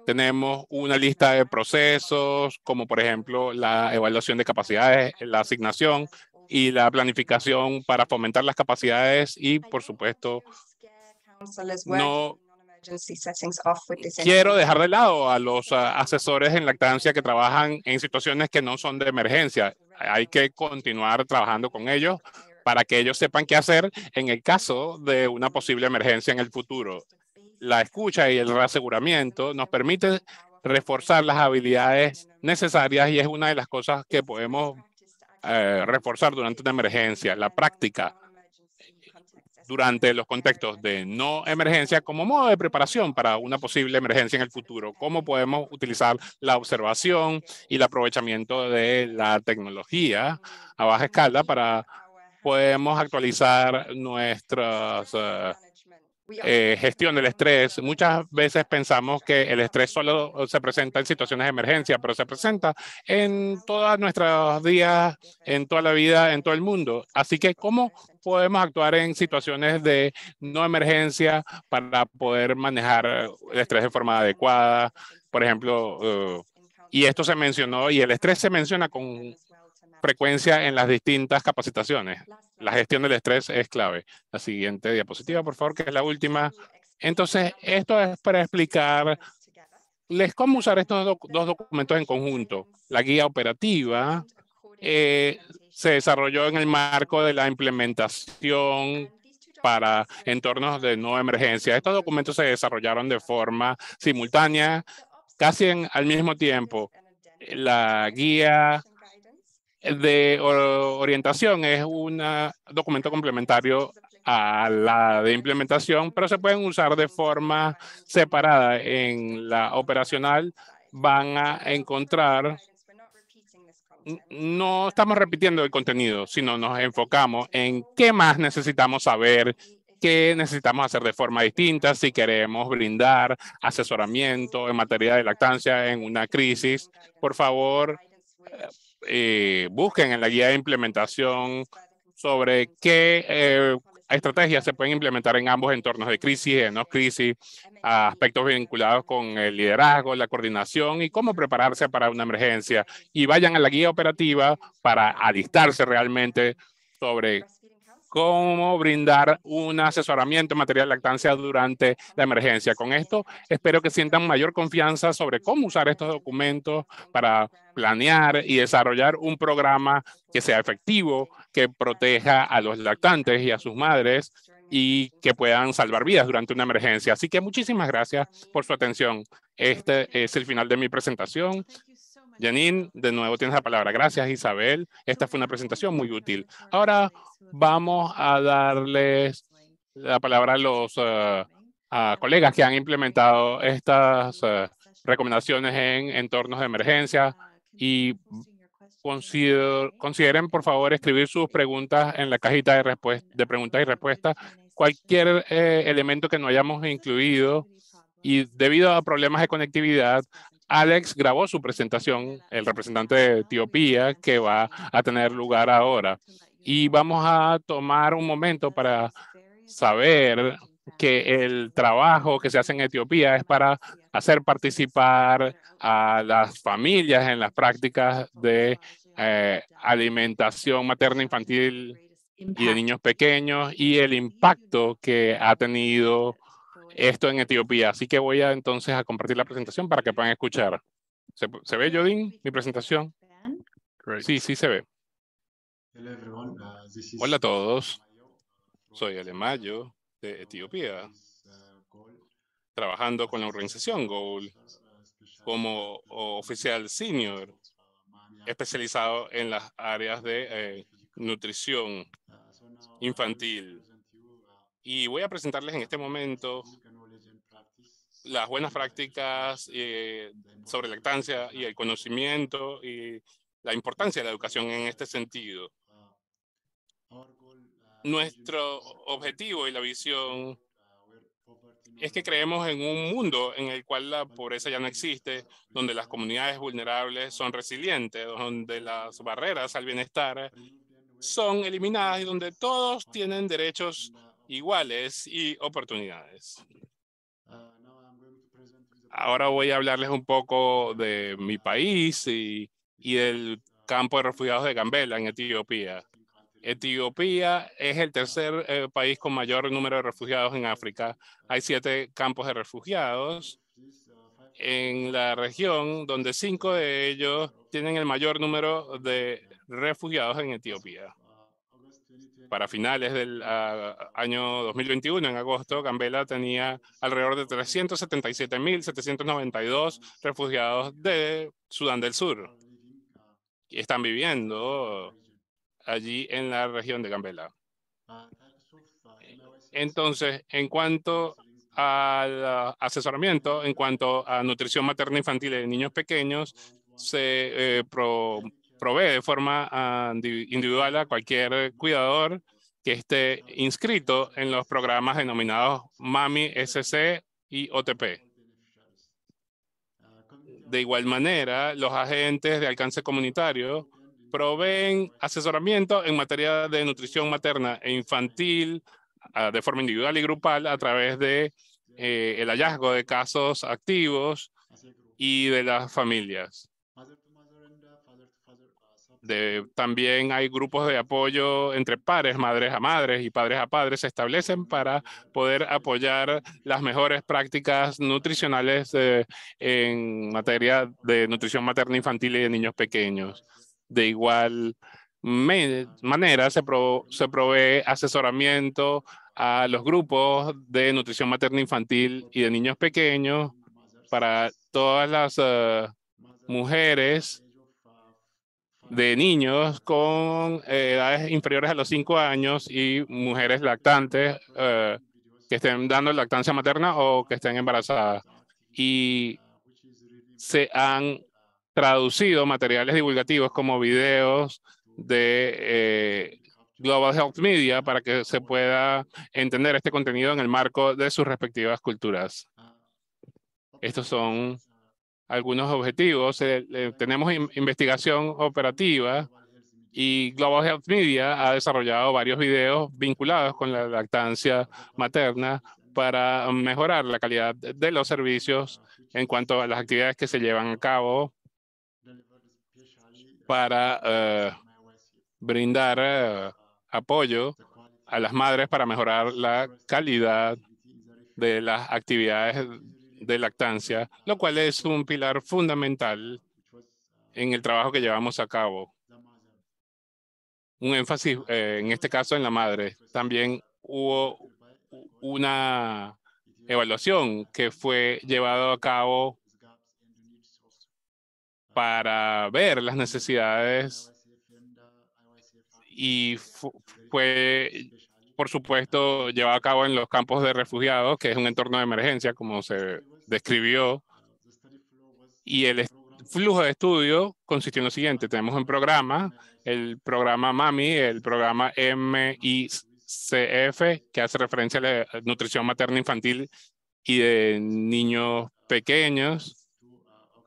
tenemos una lista de procesos, como por ejemplo la evaluación de capacidades, la asignación y la planificación para fomentar las capacidades y, por supuesto, no quiero dejar de lado a los asesores en lactancia que trabajan en situaciones que no son de emergencia. Hay que continuar trabajando con ellos para que ellos sepan qué hacer en el caso de una posible emergencia en el futuro. La escucha y el reaseguramiento nos permite reforzar las habilidades necesarias y es una de las cosas que podemos reforzar durante una emergencia. La práctica durante los contextos de no emergencia como modo de preparación para una posible emergencia en el futuro. Cómo podemos utilizar la observación y el aprovechamiento de la tecnología a baja escala para podemos actualizar nuestros gestión del estrés. Muchas veces pensamos que el estrés solo se presenta en situaciones de emergencia, pero se presenta en todos nuestros días, en toda la vida, en todo el mundo. Así que, ¿cómo podemos actuar en situaciones de no emergencia para poder manejar el estrés de forma adecuada? Por ejemplo, y esto se mencionó, y el estrés se menciona con frecuencia en las distintas capacitaciones. La gestión del estrés es clave. La siguiente diapositiva, por favor, que es la última. Entonces, esto es para explicarles cómo usar estos dos documentos en conjunto. La guía operativa se desarrolló en el marco de la implementación para entornos de no emergencia. Estos documentos se desarrollaron de forma simultánea, casi al mismo tiempo. La guía de orientación es un documento complementario a la de implementación, pero se pueden usar de forma separada. En la operacional van a encontrar, no estamos repitiendo el contenido, sino nos enfocamos en qué más necesitamos saber, qué necesitamos hacer de forma distinta si queremos brindar asesoramiento en materia de lactancia en una crisis. Por favor, busquen en la guía de implementación sobre qué estrategias se pueden implementar en ambos entornos de crisis y de no crisis, aspectos vinculados con el liderazgo, la coordinación y cómo prepararse para una emergencia. Y vayan a la guía operativa para alistarse realmente sobre cómo brindar un asesoramiento en materia de lactancia durante la emergencia. Con esto, espero que sientan mayor confianza sobre cómo usar estos documentos para planear y desarrollar un programa que sea efectivo, que proteja a los lactantes y a sus madres y que puedan salvar vidas durante una emergencia. Así que muchísimas gracias por su atención. Este es el final de mi presentación. Janine, de nuevo tienes la palabra. Gracias, Isabel. Esta fue una presentación muy útil. Ahora vamos a darles la palabra a los colegas que han implementado estas recomendaciones en entornos de emergencia y consideren, por favor, escribir sus preguntas en la cajita de preguntas y respuestas. Cualquier elemento que no hayamos incluido y debido a problemas de conectividad, Alex grabó su presentación, el representante de Etiopía, que va a tener lugar ahora. Y vamos a tomar un momento para saber que el trabajo que se hace en Etiopía es para hacer participar a las familias en las prácticas de alimentación materna infantil y de niños pequeños y el impacto que ha tenido esto en Etiopía. Así que voy a entonces a compartir la presentación para que puedan escuchar. ¿Se ve, Jodine, mi presentación? Sí, sí se ve. Hola a todos. Soy Alemayo de Etiopía, trabajando con la organización GOAL como oficial senior especializado en las áreas de nutrición infantil. Y voy a presentarles en este momento las buenas prácticas sobre lactancia y el conocimiento y la importancia de la educación en este sentido. Nuestro objetivo y la visión es que creemos en un mundo en el cual la pobreza ya no existe, donde las comunidades vulnerables son resilientes, donde las barreras al bienestar son eliminadas y donde todos tienen derechos iguales y oportunidades. Ahora voy a hablarles un poco de mi país y del campo de refugiados de Gambela en Etiopía. Etiopía es el tercer país con mayor número de refugiados en África. Hay 7 campos de refugiados en la región, donde 5 de ellos tienen el mayor número de refugiados en Etiopía. Para finales del año 2021, en agosto, Gambela tenía alrededor de 377.792 refugiados de Sudán del Sur y están viviendo allí en la región de Gambela. Entonces, en cuanto al asesoramiento, en cuanto a nutrición materna infantil de niños pequeños, se provee de forma individual a cualquier cuidador que esté inscrito en los programas denominados MAMI, SC y OTP. De igual manera, los agentes de alcance comunitario proveen asesoramiento en materia de nutrición materna e infantil de forma individual y grupal a través de el hallazgo de casos activos y de las familias. También hay grupos de apoyo entre pares, madres a madres y padres a padres, se establecen para poder apoyar las mejores prácticas nutricionales en materia de nutrición materna infantil y de niños pequeños. De igual manera, se provee asesoramiento a los grupos de nutrición materna infantil y de niños pequeños para todas las mujeres de niños con edades inferiores a los 5 años y mujeres lactantes que estén dando lactancia materna o que estén embarazadas. Y se han traducido materiales divulgativos como videos de Global Health Media para que se pueda entender este contenido en el marco de sus respectivas culturas. Estos son algunos objetivos. Tenemos investigación operativa y Global Health Media ha desarrollado varios videos vinculados con la lactancia materna para mejorar la calidad de los servicios en cuanto a las actividades que se llevan a cabo para brindar apoyo a las madres para mejorar la calidad de las actividades de lactancia, lo cual es un pilar fundamental en el trabajo que llevamos a cabo. Un énfasis, en este caso, en la madre. También hubo una evaluación que fue llevada a cabo para ver las necesidades y fue, por supuesto, llevado a cabo en los campos de refugiados, que es un entorno de emergencia, como se describió. Y el flujo de estudio consistió en lo siguiente. Tenemos un programa, el programa MAMI, el programa MICF, que hace referencia a la nutrición materna infantil y de niños pequeños.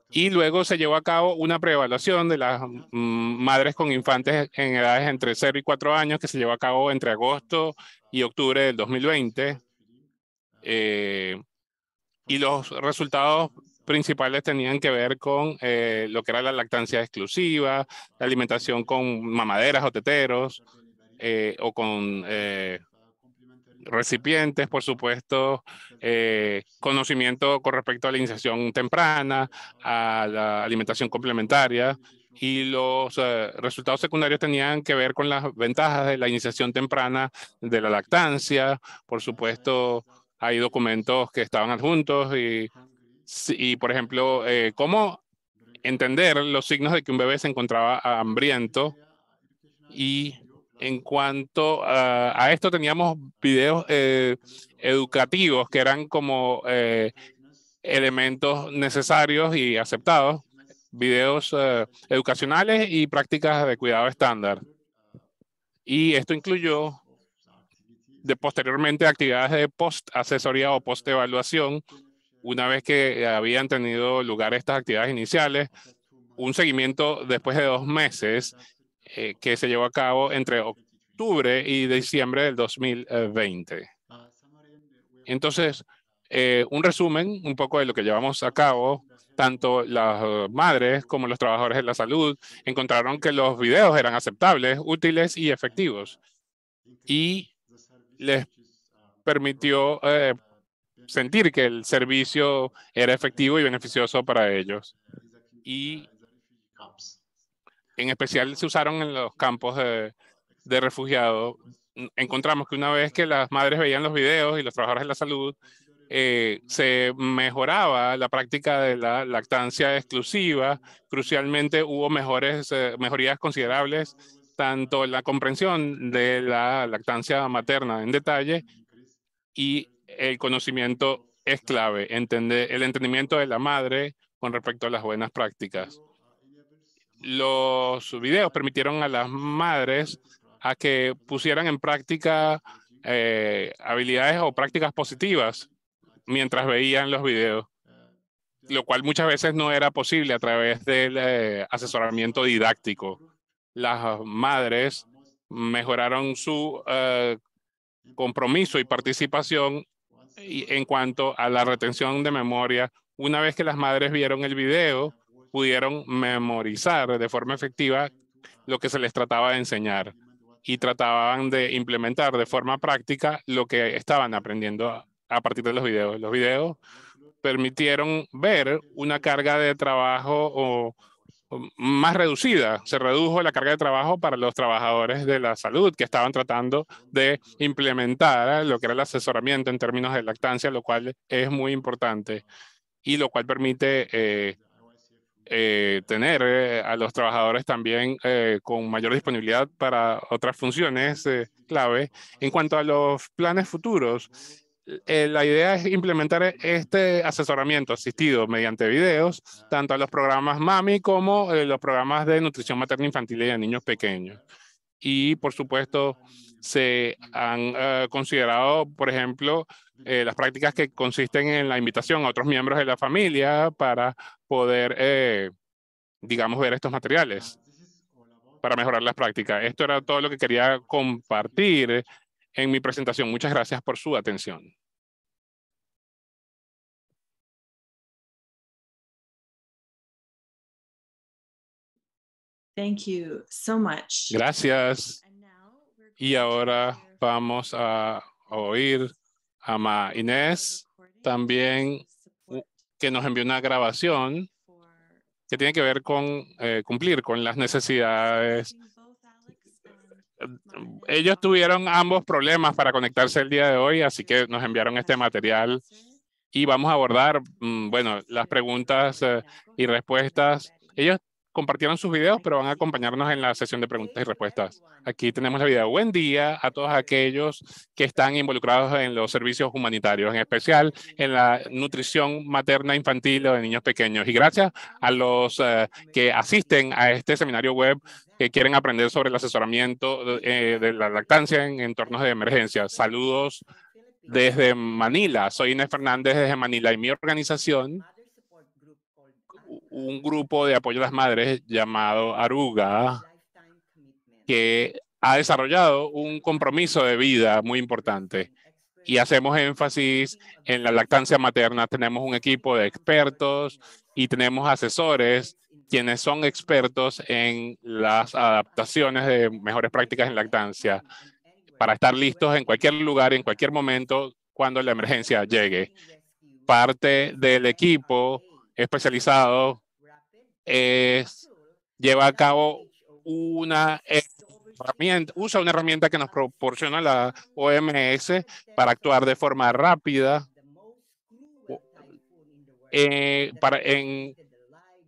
Y luego se llevó a cabo una preevaluación de las madres con infantes en edades entre 0 y 4 años, que se llevó a cabo entre agosto y octubre del 2020. Y los resultados principales tenían que ver con lo que era la lactancia exclusiva, la alimentación con mamaderas o teteros, o con recipientes, por supuesto, conocimiento con respecto a la iniciación temprana, a la alimentación complementaria, y los resultados secundarios tenían que ver con las ventajas de la iniciación temprana de la lactancia. Por supuesto, hay documentos que estaban adjuntos y por ejemplo, cómo entender los signos de que un bebé se encontraba hambriento. Y en cuanto a esto, teníamos videos educativos que eran como elementos necesarios y aceptados, videos educacionales y prácticas de cuidado estándar. Y esto incluyó posteriormente actividades de post-asesoría o post-evaluación. Una vez que habían tenido lugar estas actividades iniciales, un seguimiento después de 2 meses que se llevó a cabo entre octubre y diciembre del 2020. Entonces, un resumen un poco de lo que llevamos a cabo. Tanto las madres como los trabajadores de la salud encontraron que los videos eran aceptables, útiles y efectivos. Y les permitió sentir que el servicio era efectivo y beneficioso para ellos. Y en especial se usaron en los campos de refugiados. Encontramos que una vez que las madres veían los videos y los trabajadores de la salud, se mejoraba la práctica de la lactancia exclusiva. Crucialmente, hubo mejorías considerables, tanto en la comprensión de la lactancia materna en detalle, y el conocimiento es clave, el entendimiento de la madre con respecto a las buenas prácticas. Los videos permitieron a las madres a que pusieran en práctica habilidades o prácticas positivas mientras veían los videos, lo cual muchas veces no era posible a través del asesoramiento didáctico. Las madres mejoraron su compromiso y participación en cuanto a la retención de memoria. Una vez que las madres vieron el video, pudieron memorizar de forma efectiva lo que se les trataba de enseñar y trataban de implementar de forma práctica lo que estaban aprendiendo a partir de los videos. Los videos permitieron ver una carga de trabajo o más reducida. Se redujo la carga de trabajo para los trabajadores de la salud que estaban tratando de implementar lo que era el asesoramiento en términos de lactancia, lo cual es muy importante y lo cual permite tener a los trabajadores también con mayor disponibilidad para otras funciones clave. En cuanto a los planes futuros, la idea es implementar este asesoramiento asistido mediante videos, tanto a los programas MAMI como los programas de nutrición materna infantil y de niños pequeños. Y, por supuesto, se han considerado, por ejemplo, las prácticas que consisten en la invitación a otros miembros de la familia para poder, digamos, ver estos materiales para mejorar las prácticas. Esto era todo lo que quería compartir en mi presentación. Muchas gracias por su atención. Thank you so much. Gracias. Y ahora vamos a oír a Ma Inés, también que nos envió una grabación que tiene que ver con cumplir con las necesidades. Ellos tuvieron ambos problemas para conectarse el día de hoy, así que nos enviaron este material y vamos a abordar, bueno, las preguntas y respuestas. Ellos compartieron sus videos, pero van a acompañarnos en la sesión de preguntas y respuestas. Aquí tenemos la video. Buen día a todos aquellos que están involucrados en los servicios humanitarios, en especial en la nutrición materna infantil o de niños pequeños. Y gracias a los que asisten a este seminario web que quieren aprender sobre el asesoramiento de la lactancia en entornos de emergencia. Saludos desde Manila. Soy Inés Fernández desde Manila y mi organización, un grupo de apoyo a las madres llamado Aruga, que ha desarrollado un compromiso de vida muy importante y hacemos énfasis en la lactancia materna. Tenemos un equipo de expertos y tenemos asesores quienes son expertos en las adaptaciones de mejores prácticas en lactancia para estar listos en cualquier lugar, en cualquier momento, cuando la emergencia llegue. Parte del equipo especializado lleva a cabo usa una herramienta que nos proporciona la OMS para actuar de forma rápida en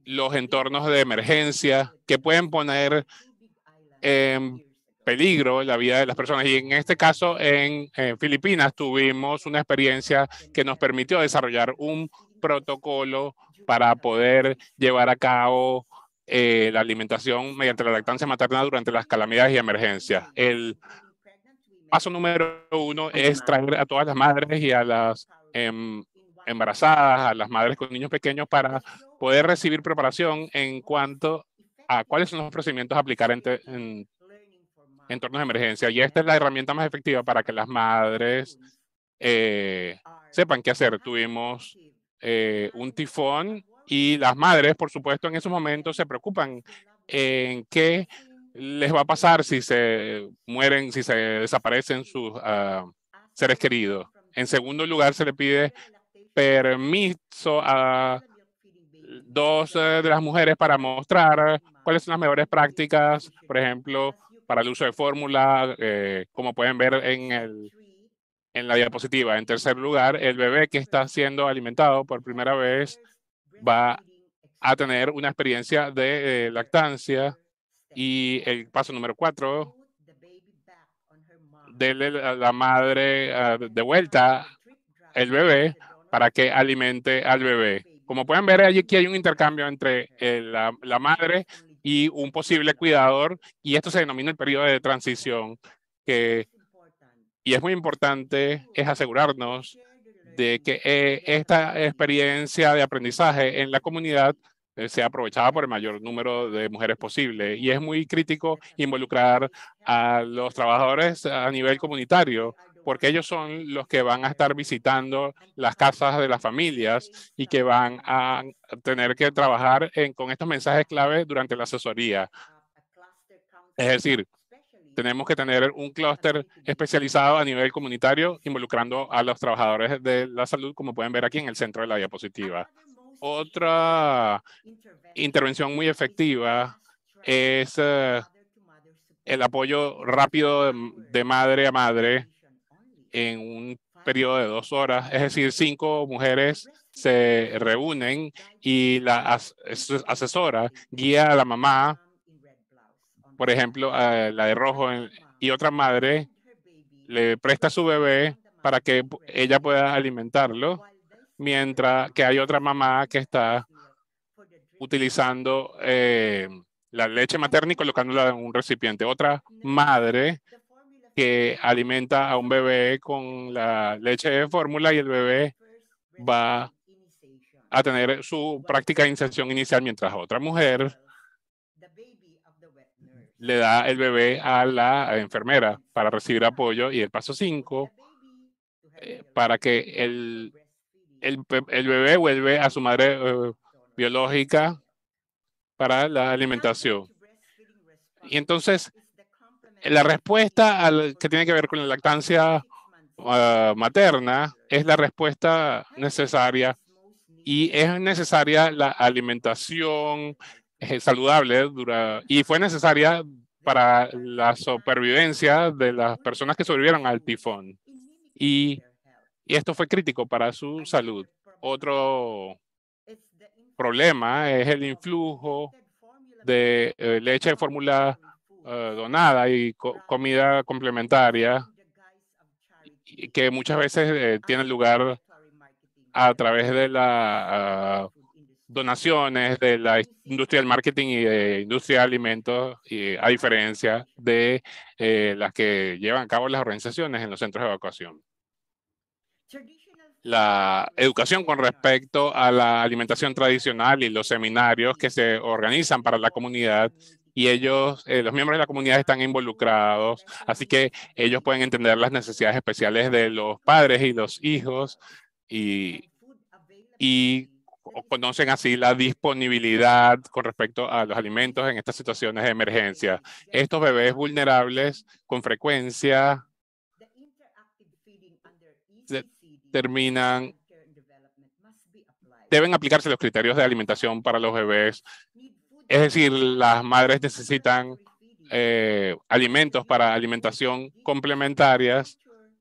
los entornos de emergencia que pueden poner en peligro la vida de las personas. Y en este caso, en Filipinas, tuvimos una experiencia que nos permitió desarrollar un protocolo para poder llevar a cabo la alimentación mediante la lactancia materna durante las calamidades y emergencias. El paso número 1 es traer a todas las madres y a las embarazadas, a las madres con niños pequeños para poder recibir preparación en cuanto a cuáles son los procedimientos a aplicar en entornos de emergencia. Y esta es la herramienta más efectiva para que las madres sepan qué hacer. Tuvimos un tifón y las madres, por supuesto, en esos momentos se preocupan en qué les va a pasar si se mueren, si se desaparecen sus seres queridos. En segundo lugar, se le pide permiso a dos de las mujeres para mostrar cuáles son las mejores prácticas, por ejemplo, para el uso de fórmula, como pueden ver en la diapositiva. En tercer lugar, el bebé que está siendo alimentado por primera vez va a tener una experiencia de lactancia. Y el paso número 4, darle a la madre de vuelta el bebé para que alimente al bebé. Como pueden ver, aquí hay un intercambio entre la madre y un posible cuidador, y esto se denomina el periodo de transición, y es muy importante es asegurarnos de que esta experiencia de aprendizaje en la comunidad sea aprovechada por el mayor número de mujeres posible. Y es muy crítico involucrar a los trabajadores a nivel comunitario, porque ellos son los que van a estar visitando las casas de las familias y que van a tener que trabajar con estos mensajes clave durante la asesoría. Es decir, tenemos que tener un clúster especializado a nivel comunitario involucrando a los trabajadores de la salud, como pueden ver aquí en el centro de la diapositiva. Otra intervención muy efectiva es el apoyo rápido de madre a madre en un periodo de 2 horas. Es decir, 5 mujeres se reúnen y la asesora guía a la mamá, por ejemplo, a la de rojo, y otra madre le presta a su bebé para que ella pueda alimentarlo, mientras que hay otra mamá que está utilizando la leche materna y colocándola en un recipiente. Otra madre que alimenta a un bebé con la leche de fórmula y el bebé va a tener su práctica de inserción inicial, mientras otra mujer le da el bebé a la enfermera para recibir apoyo. Y el paso 5, para que el bebé vuelve a su madre biológica para la alimentación. Y entonces, la respuesta que tiene que ver con la lactancia materna es la respuesta necesaria, y es necesaria la alimentación saludable y fue necesaria para la supervivencia de las personas que sobrevivieron al tifón. Y esto fue crítico para su salud. Otro problema es el influjo de leche de fórmula donada y comida complementaria, que muchas veces tiene lugar a través de las donaciones de la industria del marketing y de industria de alimentos, y a diferencia de las que llevan a cabo las organizaciones en los centros de evacuación. La educación con respecto a la alimentación tradicional y los seminarios que se organizan para la comunidad, y ellos, los miembros de la comunidad están involucrados, así que ellos pueden entender las necesidades especiales de los padres y los hijos y conocen así la disponibilidad con respecto a los alimentos en estas situaciones de emergencia. Estos bebés vulnerables con frecuencia deben aplicarse los criterios de alimentación para los bebés. Es decir, las madres necesitan alimentos para alimentación complementarias,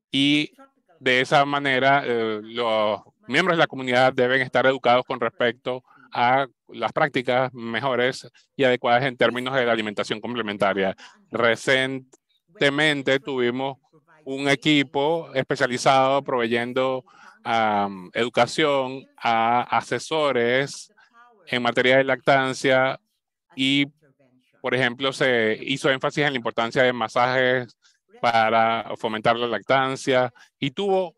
y de esa manera los miembros de la comunidad deben estar educados con respecto a las prácticas mejores y adecuadas en términos de la alimentación complementaria. Recientemente tuvimos un equipo especializado proveyendo educación a asesores en materia de lactancia, y, por ejemplo, se hizo énfasis en la importancia de masajes para fomentar la lactancia, y tuvo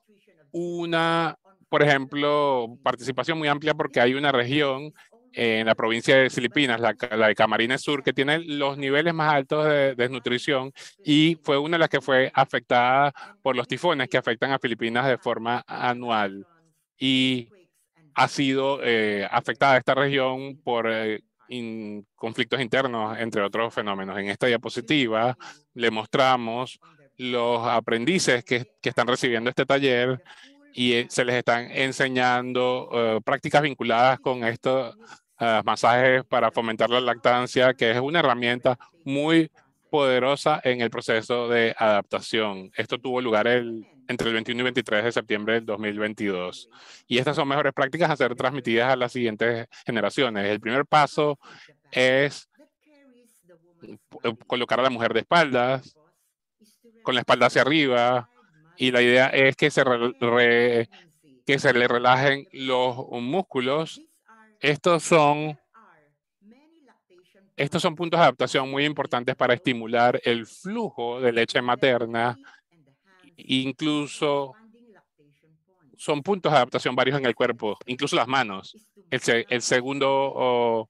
por ejemplo, participación muy amplia, porque hay una región en la provincia de Filipinas, la de Camarines Sur, que tiene los niveles más altos de desnutrición, y fue una de las que fue afectada por los tifones que afectan a Filipinas de forma anual. Y ha sido afectada esta región por conflictos internos, entre otros fenómenos. En esta diapositiva le mostramos los aprendices que están recibiendo este taller, y se les están enseñando prácticas vinculadas con estos masajes para fomentar la lactancia, que es una herramienta muy poderosa en el proceso de adaptación. Esto tuvo lugar entre el 21 y 23 de septiembre del 2022. Y estas son mejores prácticas a ser transmitidas a las siguientes generaciones. El primer paso es colocar a la mujer de espaldas, con la espalda hacia arriba, y la idea es que se le relajen los músculos. Estos son Estos son puntos de adaptación muy importantes para estimular el flujo de leche materna. Incluso son puntos de adaptación varios en el cuerpo, incluso las manos. El segundo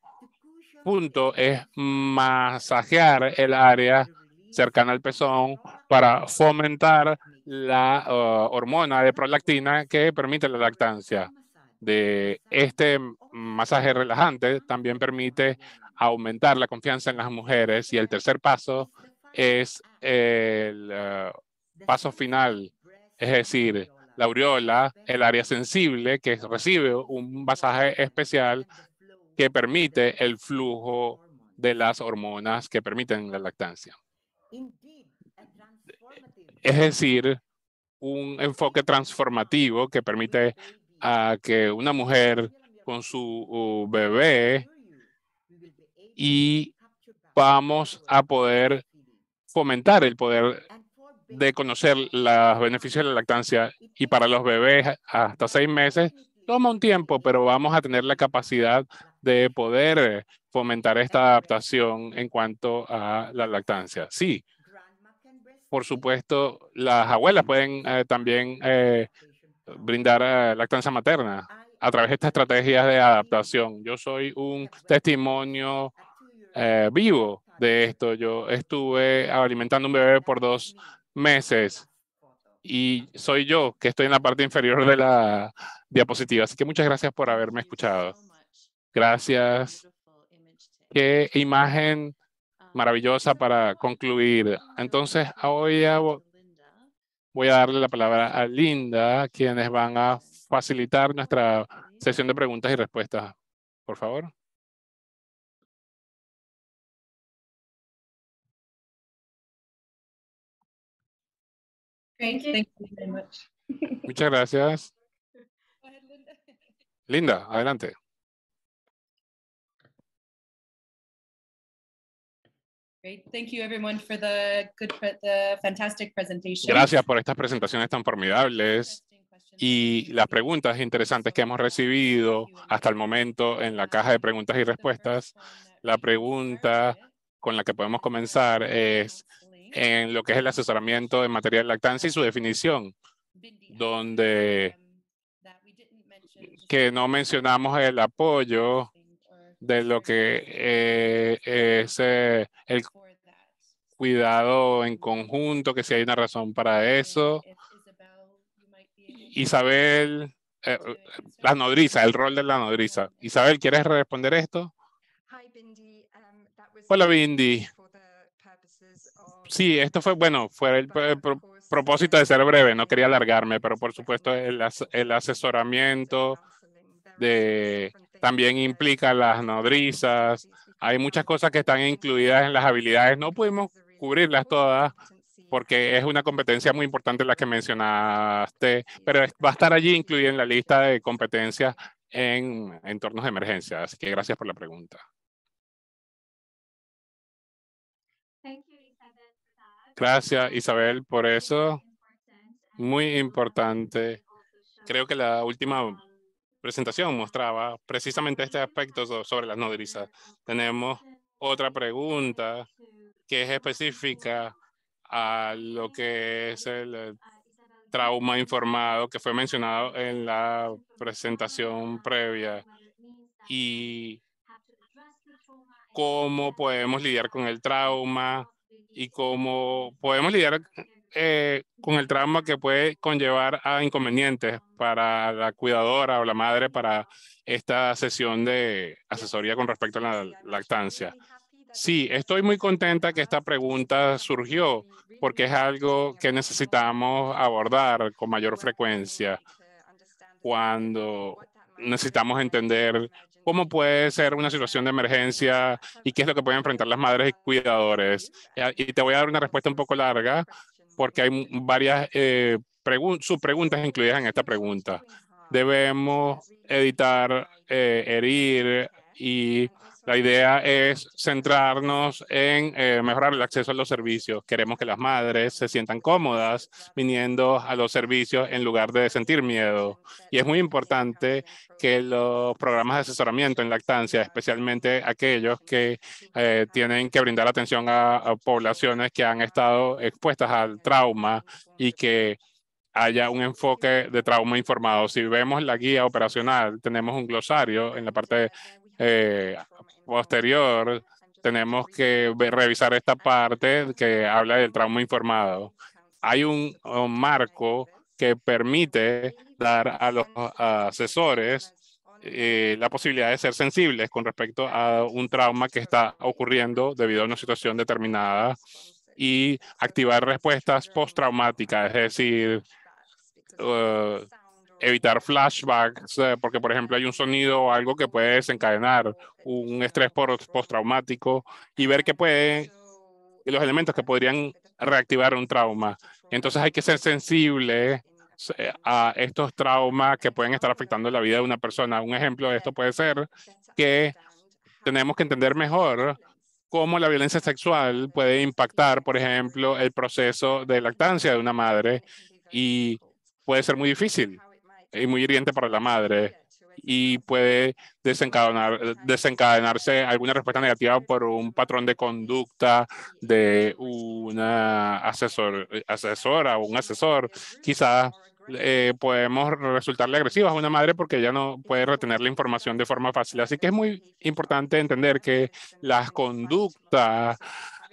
punto es masajear el área cercana al pezón para fomentar la hormona de prolactina que permite la lactancia. De este masaje relajante también permite aumentar la confianza en las mujeres. Y el tercer paso es el paso final, es decir, la aureola, el área sensible que recibe un masaje especial que permite el flujo de las hormonas que permiten la lactancia. Es decir, un enfoque transformativo que permite a que una mujer con su bebé y vamos a poder fomentar el poder de conocer los beneficios de la lactancia. Y para los bebés hasta 6 meses toma un tiempo, pero vamos a tener la capacidad de poder fomentar esta adaptación en cuanto a la lactancia. Sí, por supuesto, las abuelas pueden también brindar lactancia materna a través de estas estrategias de adaptación. Yo soy un testimonio vivo de esto. Yo estuve alimentando un bebé por 2 meses y soy yo que estoy en la parte inferior de la diapositiva. Así que muchas gracias por haberme escuchado. Gracias. Qué imagen maravillosa para concluir. Entonces, ahora voy a darle la palabra a Linda, quienes van a facilitar nuestra sesión de preguntas y respuestas. Por favor. Great. Thank you very much. Muchas gracias. Linda, adelante. Great. Thank you everyone for the fantastic presentation. Gracias por estas presentaciones tan formidables y las preguntas interesantes que hemos recibido hasta el momento en la caja de preguntas y respuestas. La pregunta con la que podemos comenzar es en lo que es el asesoramiento en materia de lactancia y su definición, donde que no mencionamos el apoyo de lo que es el cuidado en conjunto, que si hay una razón para eso. Isabel, la nodriza, el rol de la nodriza. Isabel, ¿quieres responder esto? Hola, Bindi. Sí, esto fue, bueno, fue el propósito de ser breve, no quería alargarme, pero por supuesto el asesoramiento también implica las nodrizas. Hay muchas cosas que están incluidas en las habilidades. No pudimos cubrirlas todas porque es una competencia muy importante la que mencionaste, pero va a estar allí incluida en la lista de competencias en entornos de emergencia. Así que gracias por la pregunta. Gracias, Isabel, por eso. Muy importante. Creo que la última presentación mostraba precisamente este aspecto sobre las nodrizas. Tenemos otra pregunta que es específica a lo que es el trauma informado que fue mencionado en la presentación previa y cómo podemos lidiar con el trauma y cómo podemos lidiar con el trauma que puede conllevar a inconvenientes para la cuidadora o la madre para esta sesión de asesoría con respecto a la lactancia. Sí, estoy muy contenta que esta pregunta surgió porque es algo que necesitamos abordar con mayor frecuencia cuando necesitamos entender cómo puede ser una situación de emergencia y qué es lo que pueden enfrentar las madres y cuidadores. Y te voy a dar una respuesta un poco larga porque hay varias subpreguntas incluidas en esta pregunta. Debemos evitar herir y La idea es centrarnos en mejorar el acceso a los servicios. Queremos que las madres se sientan cómodas viniendo a los servicios en lugar de sentir miedo. Y es muy importante que los programas de asesoramiento en lactancia, especialmente aquellos que tienen que brindar atención a poblaciones que han estado expuestas al trauma y que haya un enfoque de trauma informado. Si vemos la guía operacional, tenemos un glosario en la parte posterior. Tenemos que revisar esta parte que habla del trauma informado. Hay un marco que permite dar a los asesores la posibilidad de ser sensibles con respecto a un trauma que está ocurriendo debido a una situación determinada y activar respuestas postraumáticas, es decir, evitar flashbacks, porque por ejemplo hay un sonido o algo que puede desencadenar un estrés postraumático y ver qué puede, los elementos que podrían reactivar un trauma. Entonces hay que ser sensible a estos traumas que pueden estar afectando la vida de una persona. Un ejemplo de esto puede ser que tenemos que entender mejor cómo la violencia sexual puede impactar, por ejemplo, el proceso de lactancia de una madre y puede ser muy difícil y muy hiriente para la madre y puede desencadenarse alguna respuesta negativa por un patrón de conducta de una asesora o un asesor. Quizás podemos resultarle agresivas a una madre porque ella no puede retener la información de forma fácil. Así que es muy importante entender que las conductas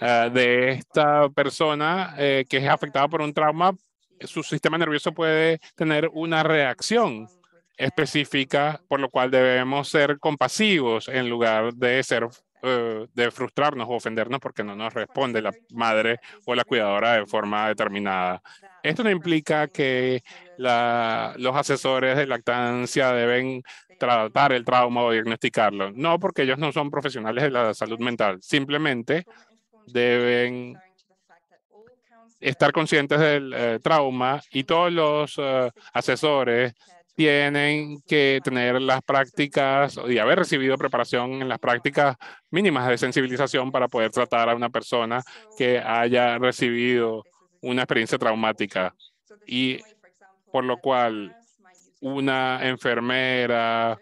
de esta persona que es afectada por un trauma, su sistema nervioso puede tener una reacción específica, por lo cual debemos ser compasivos en lugar de ser de frustrarnos o ofendernos porque no nos responde la madre o la cuidadora de forma determinada. Esto no implica que los asesores de lactancia deben tratar el trauma o diagnosticarlo. No, porque ellos no son profesionales de la salud mental. Simplemente deben estar conscientes del trauma y todos los asesores tienen que tener las prácticas y haber recibido preparación en las prácticas mínimas de sensibilización para poder tratar a una persona que haya recibido una experiencia traumática. Y por lo cual una enfermera,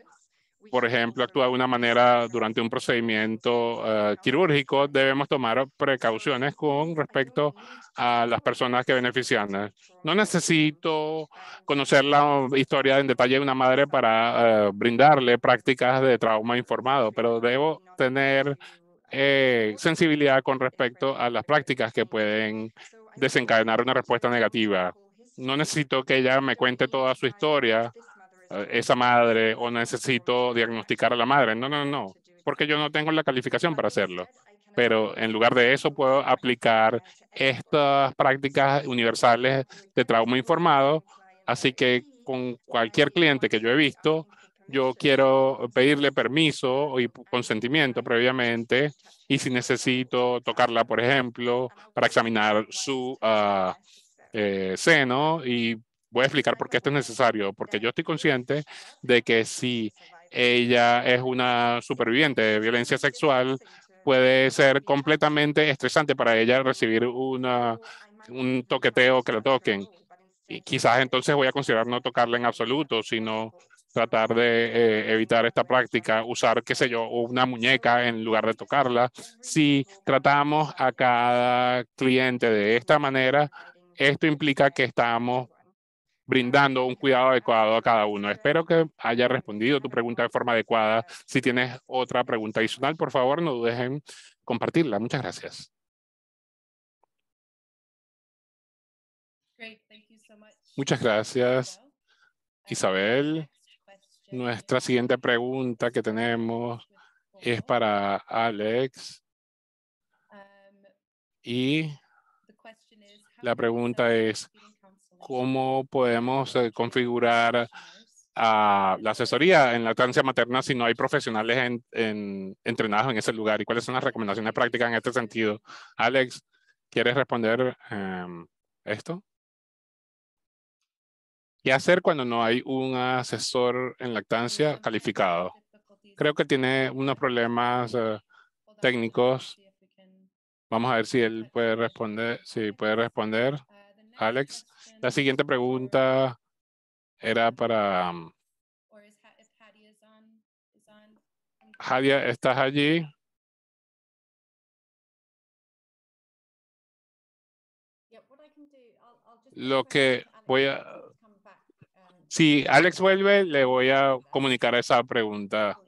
por ejemplo, actúa de una manera durante un procedimiento quirúrgico, debemos tomar precauciones con respecto a las personas que benefician. No necesito conocer la historia en detalle de una madre para brindarle prácticas de trauma informado, pero debo tener sensibilidad con respecto a las prácticas que pueden desencadenar una respuesta negativa. No necesito que ella me cuente toda su historia, esa madre, o necesito diagnosticar a la madre. No, no, no, porque yo no tengo la calificación para hacerlo. Pero en lugar de eso puedo aplicar estas prácticas universales de trauma informado. Así que con cualquier cliente que yo he visto, yo quiero pedirle permiso y consentimiento previamente. Y si necesito tocarla, por ejemplo, para examinar su seno, y voy a explicar por qué esto es necesario, porque yo estoy consciente de que si ella es una superviviente de violencia sexual, puede ser completamente estresante para ella recibir un toqueteo que la toquen. Y quizás entonces voy a considerar no tocarla en absoluto, sino tratar de evitar esta práctica, usar, qué sé yo, una muñeca en lugar de tocarla. Si tratamos a cada cliente de esta manera, esto implica que estamos brindando un cuidado adecuado a cada uno. Espero que haya respondido tu pregunta de forma adecuada. Si tienes otra pregunta adicional, por favor, no dudes en compartirla. Muchas gracias. Muchas gracias, Isabel. Nuestra siguiente pregunta que tenemos es para Alex. Y la pregunta es, ¿cómo podemos configurar la asesoría en lactancia materna si no hay profesionales entrenados en ese lugar? ¿Y cuáles son las recomendaciones prácticas en este sentido? Alex, ¿quieres responder esto? ¿Qué hacer cuando no hay un asesor en lactancia calificado? Creo que tiene unos problemas técnicos. Vamos a ver si él puede responder. Si puede responder. Alex, la siguiente pregunta era para Hadia. ¿Estás allí? Lo que voy a... Si Alex vuelve, le voy a comunicar esa pregunta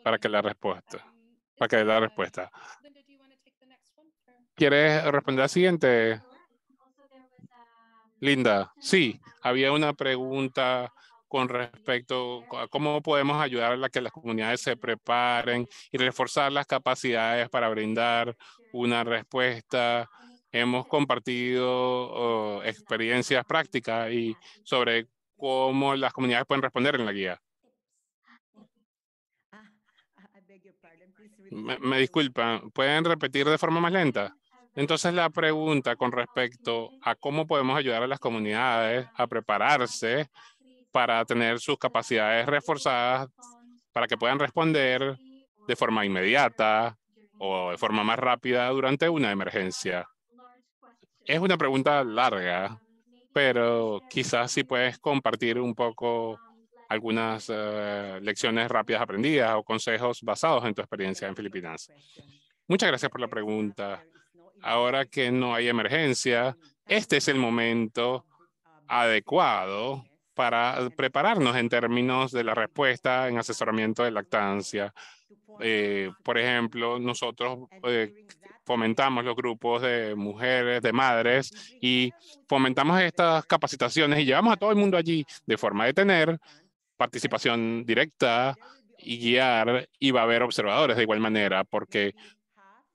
para que la respuesta. Para que dé la respuesta. ¿Quieres responder la siguiente? Linda, sí, había una pregunta con respecto a cómo podemos ayudar a que las comunidades se preparen y reforzar las capacidades para brindar una respuesta. Hemos compartido experiencias prácticas y sobre cómo las comunidades pueden responder en la guía. Me disculpan, ¿pueden repetir de forma más lenta? Entonces la pregunta con respecto a cómo podemos ayudar a las comunidades a prepararse para tener sus capacidades reforzadas para que puedan responder de forma inmediata o de forma más rápida durante una emergencia. Es una pregunta larga, pero quizás si puedes compartir un poco algunas lecciones rápidas aprendidas o consejos basados en tu experiencia en Filipinas. Muchas gracias por la pregunta. Ahora que no hay emergencia, este es el momento adecuado para prepararnos en términos de la respuesta en asesoramiento de lactancia. Por ejemplo, nosotros fomentamos los grupos de mujeres, de madres, y fomentamos estas capacitaciones y llevamos a todo el mundo allí de forma de tener participación directa y guiar, y va a haber observadores de igual manera, porque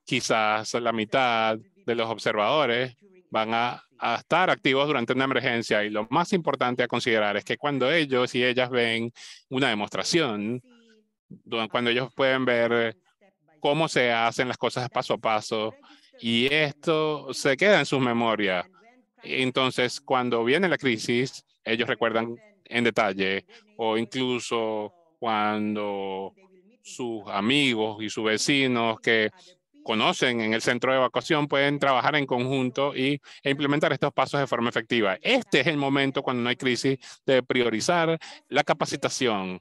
quizás la mitad de los observadores van a estar activos durante una emergencia, y lo más importante a considerar es que cuando ellos y ellas ven una demostración, cuando ellos pueden ver cómo se hacen las cosas paso a paso, y esto se queda en sus memorias. Entonces, cuando viene la crisis, ellos recuerdan en detalle, o incluso cuando sus amigos y sus vecinos que conocen en el centro de evacuación pueden trabajar en conjunto e implementar estos pasos de forma efectiva. Este es el momento, cuando no hay crisis, de priorizar la capacitación.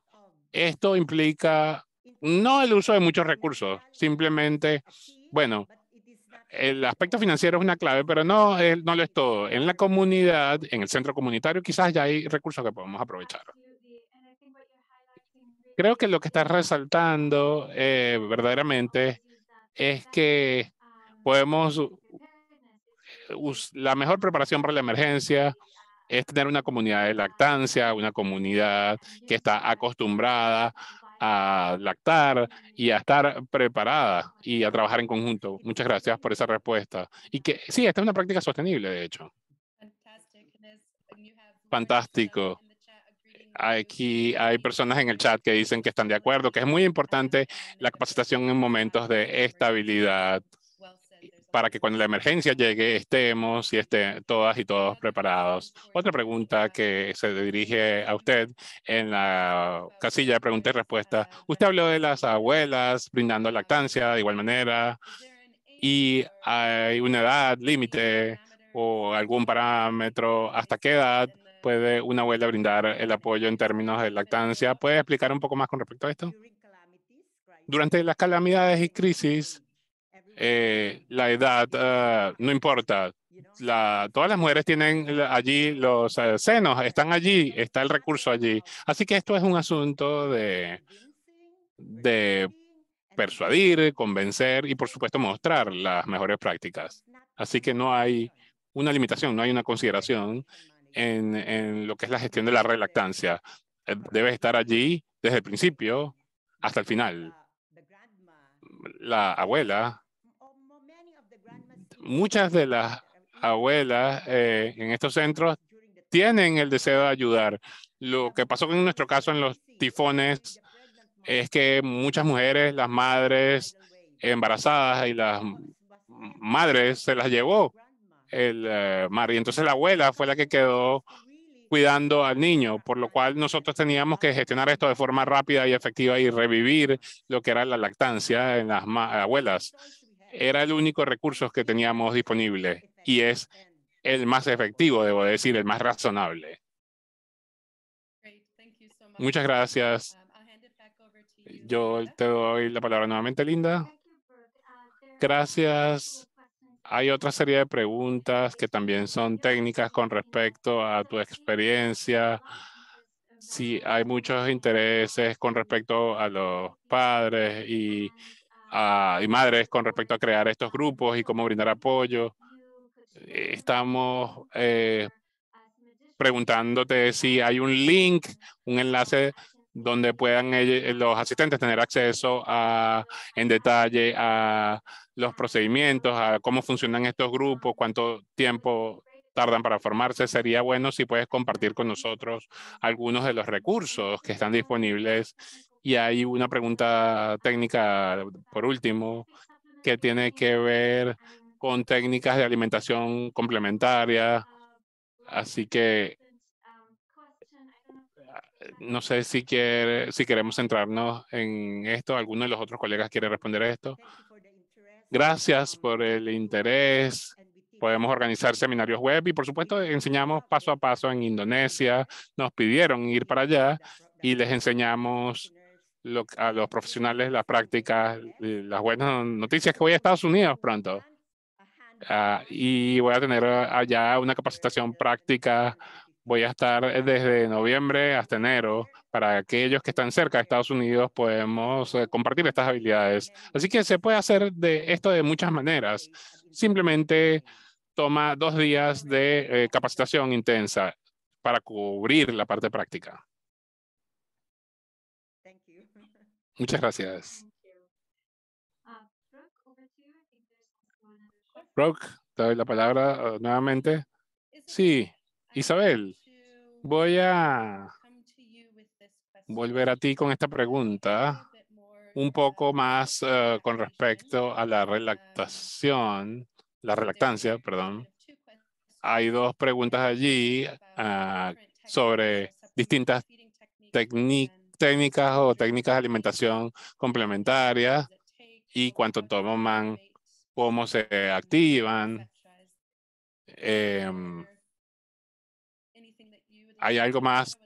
Esto implica no el uso de muchos recursos, simplemente, bueno, el aspecto financiero es una clave, pero no lo es todo. En la comunidad, en el centro comunitario, quizás ya hay recursos que podemos aprovechar. Creo que lo que está resaltando verdaderamente es que podemos, la mejor preparación para la emergencia es tener una comunidad de lactancia, una comunidad que está acostumbrada a lactar y a estar preparada y a trabajar en conjunto. Muchas gracias por esa respuesta. Y que sí, esta es una práctica sostenible, de hecho. Fantástico. Aquí hay personas en el chat que dicen que están de acuerdo, que es muy importante la capacitación en momentos de estabilidad, para que cuando la emergencia llegue estemos y estén todas y todos preparados. Otra pregunta que se dirige a usted en la casilla de preguntas y respuestas. Usted habló de las abuelas brindando lactancia de igual manera, y hay una edad límite o algún parámetro. ¿Hasta qué edad puede una abuela brindar el apoyo en términos de lactancia? ¿Puede explicar un poco más con respecto a esto? Durante las calamidades y crisis, la edad no importa. Todas las mujeres tienen allí los senos, están allí, está el recurso allí. Así que esto es un asunto de persuadir, convencer y, por supuesto, mostrar las mejores prácticas. Así que no hay una limitación, no hay una consideración en lo que es la gestión de la relactancia. Debe estar allí desde el principio hasta el final. La abuela, muchas de las abuelas en estos centros tienen el deseo de ayudar. Lo que pasó en nuestro caso en los tifones es que muchas mujeres, las madres embarazadas y las madres, se las llevó el mar, y entonces la abuela fue la que quedó cuidando al niño, por lo cual nosotros teníamos que gestionar esto de forma rápida y efectiva y revivir lo que era la lactancia en las abuelas. Era el único recurso que teníamos disponible y es el más efectivo, debo decir, el más razonable. Muchas gracias. Yo te doy la palabra nuevamente, Linda. Gracias. Hay otra serie de preguntas que también son técnicas con respecto a tu experiencia. Sí, hay muchos intereses con respecto a los padres y madres con respecto a crear estos grupos y cómo brindar apoyo. Estamos preguntándote si hay un link, un enlace donde puedan los asistentes tener acceso en detalle a los procedimientos, a cómo funcionan estos grupos, cuánto tiempo tardan para formarse. Sería bueno si puedes compartir con nosotros algunos de los recursos que están disponibles. Y hay una pregunta técnica, por último, que tiene que ver con técnicas de alimentación complementaria. Así que no sé si queremos centrarnos en esto. ¿Alguno de los otros colegas quiere responder a esto? Gracias por el interés. Podemos organizar seminarios web y, por supuesto, enseñamos paso a paso en Indonesia. Nos pidieron ir para allá y les enseñamos a los profesionales las prácticas, las buenas noticias que voy a Estados Unidos pronto. Y voy a tener allá una capacitación práctica. Voy a estar desde noviembre hasta enero. Para aquellos que están cerca de Estados Unidos, podemos compartir estas habilidades. Así que se puede hacer de esto de muchas maneras. Simplemente toma 2 días de capacitación intensa para cubrir la parte práctica. Muchas gracias. Brooke, te doy la palabra nuevamente. Sí, Isabel, voy a volver a ti con esta pregunta un poco más con respecto a la relactancia, perdón. Hay 2 preguntas allí sobre distintas técnicas o técnicas de alimentación complementaria y cuánto toman, cómo se activan. ¿Hay algo más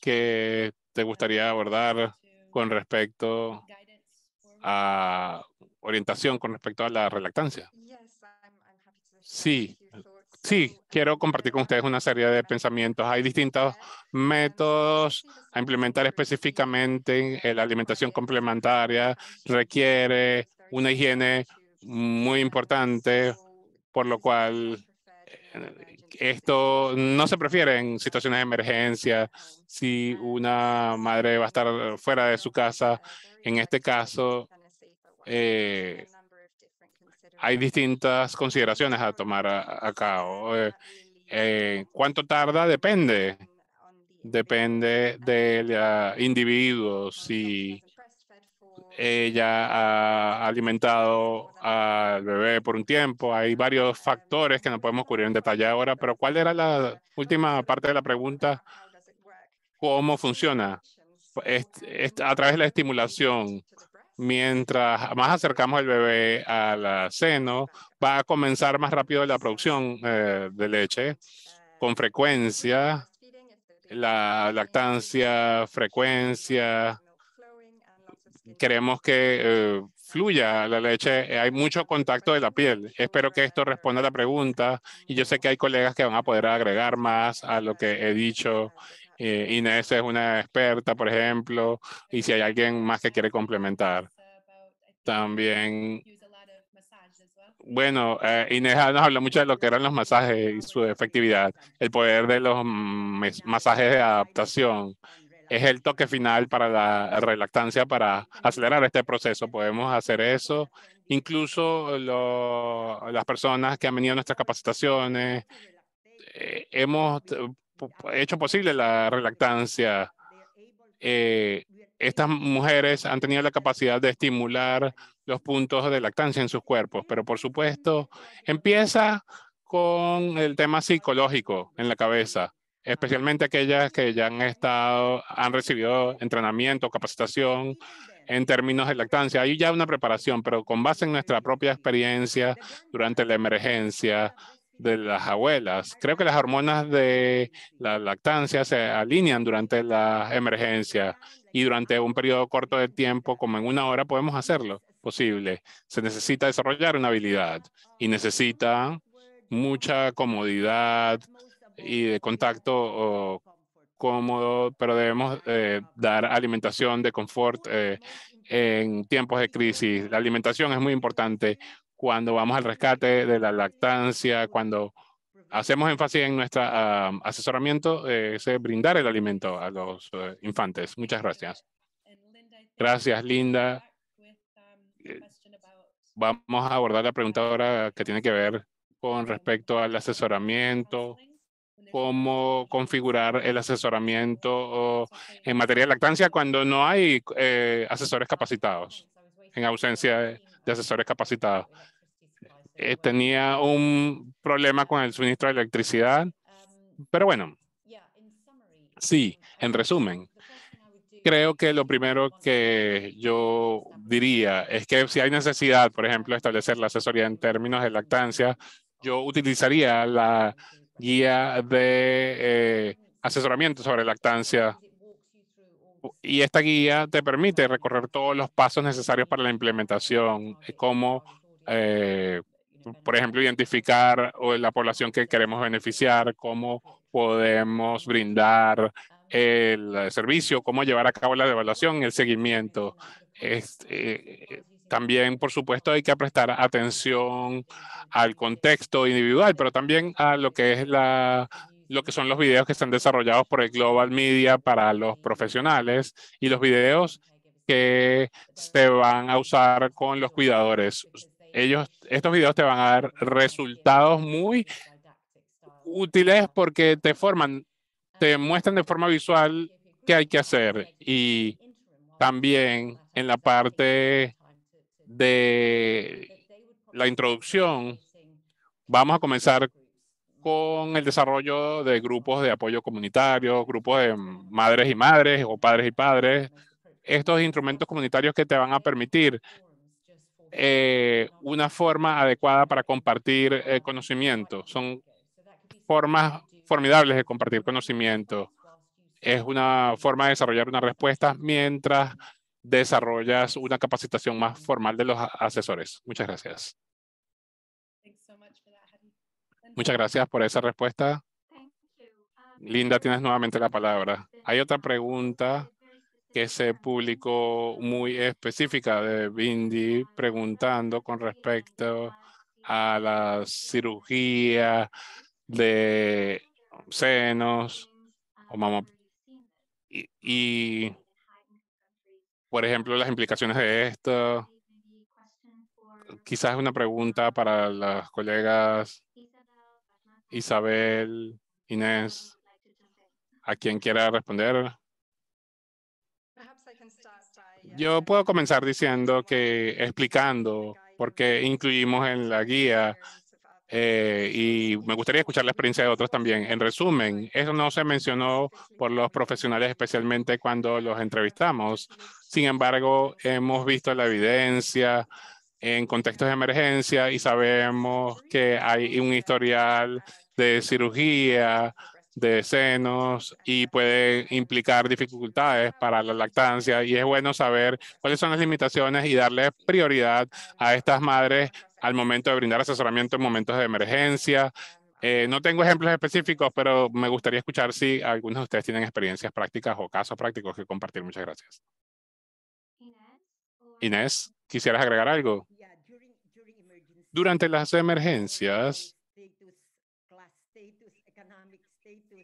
que te gustaría abordar con respecto a orientación con respecto a la relactancia? Sí, quiero compartir con ustedes una serie de pensamientos. Hay distintos métodos a implementar específicamente. La alimentación complementaria requiere una higiene muy importante, por lo cual esto no se prefiere en situaciones de emergencia. Si una madre va a estar fuera de su casa, en este caso, hay distintas consideraciones a tomar a cabo. ¿Cuánto tarda? Depende. Depende del individuo. Si ella ha alimentado al bebé por un tiempo. Hay varios factores que no podemos cubrir en detalle ahora, pero ¿cuál era la última parte de la pregunta? ¿Cómo funciona? A través de la estimulación. Mientras más acercamos el bebé al seno, va a comenzar más rápido la producción de leche. Con frecuencia, la lactancia, frecuencia, queremos que fluya la leche. Hay mucho contacto de la piel. Espero que esto responda a la pregunta y yo sé que hay colegas que van a poder agregar más a lo que he dicho. Inés es una experta, por ejemplo, y si hay alguien más que quiere complementar. También, bueno, Inés nos habló mucho de lo que eran los masajes y su efectividad. El poder de los masajes de adaptación es el toque final para la relactancia, para acelerar este proceso. Podemos hacer eso. Incluso las personas que han venido a nuestras capacitaciones, hemos hecho posible la relactancia. Estas mujeres han tenido la capacidad de estimular los puntos de lactancia en sus cuerpos, pero por supuesto empieza con el tema psicológico en la cabeza. especialmente aquellas que ya han recibido entrenamiento, capacitación en términos de lactancia. Hay ya una preparación, pero con base en nuestra propia experiencia durante la emergencia de las abuelas. Creo que las hormonas de la lactancia se alinean durante la emergencia y durante un periodo corto de tiempo, como en 1 hora, podemos hacerlo posible. Se necesita desarrollar una habilidad y necesita mucha comodidad y de contacto cómodo, pero debemos dar alimentación de confort en tiempos de crisis. La alimentación es muy importante cuando vamos al rescate de la lactancia, cuando hacemos énfasis en nuestro asesoramiento, es brindar el alimento a los infantes. Muchas gracias. Gracias, Linda. Vamos a abordar la pregunta ahora que tiene que ver con respecto al asesoramiento, cómo configurar el asesoramiento en materia de lactancia cuando no hay asesores capacitados, en ausencia de asesores capacitados. Tenía un problema con el suministro de electricidad, pero bueno, sí, en resumen, creo que lo primero que yo diría es que si hay necesidad, por ejemplo, de establecer la asesoría en términos de lactancia, yo utilizaría la guía de asesoramiento sobre lactancia. Y esta guía te permite recorrer todos los pasos necesarios para la implementación, como, por ejemplo, identificar la población que queremos beneficiar, cómo podemos brindar el servicio, cómo llevar a cabo la evaluación y el seguimiento. También, por supuesto, hay que prestar atención al contexto individual, pero también a lo que es lo que son los videos que están desarrollados por el Global Media para los profesionales y los videos que se van a usar con los cuidadores. Estos videos te van a dar resultados muy útiles porque te muestran de forma visual qué hay que hacer. Y también en la parte de la introducción, vamos a comenzar con el desarrollo de grupos de apoyo comunitario, grupos de madres y madres o padres y padres. Estos instrumentos comunitarios que te van a permitir una forma adecuada para compartir conocimiento. Son formas formidables de compartir conocimiento. Es una forma de desarrollar una respuesta mientras desarrollas una capacitación más formal de los asesores. Muchas gracias. Muchas gracias por esa respuesta. Linda, tienes nuevamente la palabra. Hay otra pregunta que se publicó muy específica de Bindi preguntando con respecto a la cirugía de senos o mamá y, por ejemplo, las implicaciones de esto. Quizás una pregunta para las colegas Isabel, Inés, a quien quiera responder. Yo puedo comenzar diciendo explicando por qué incluimos en la guía y me gustaría escuchar la experiencia de otros también. En resumen, eso no se mencionó por los profesionales, especialmente cuando los entrevistamos. Sin embargo, hemos visto la evidencia en contextos de emergencia y sabemos que hay un historial de cirugía de senos y puede implicar dificultades para la lactancia y es bueno saber cuáles son las limitaciones y darle prioridad a estas madres al momento de brindar asesoramiento en momentos de emergencia. No tengo ejemplos específicos, pero me gustaría escuchar si algunos de ustedes tienen experiencias prácticas o casos prácticos que compartir. Muchas gracias. Inés, ¿quisieras agregar algo? Durante las emergencias,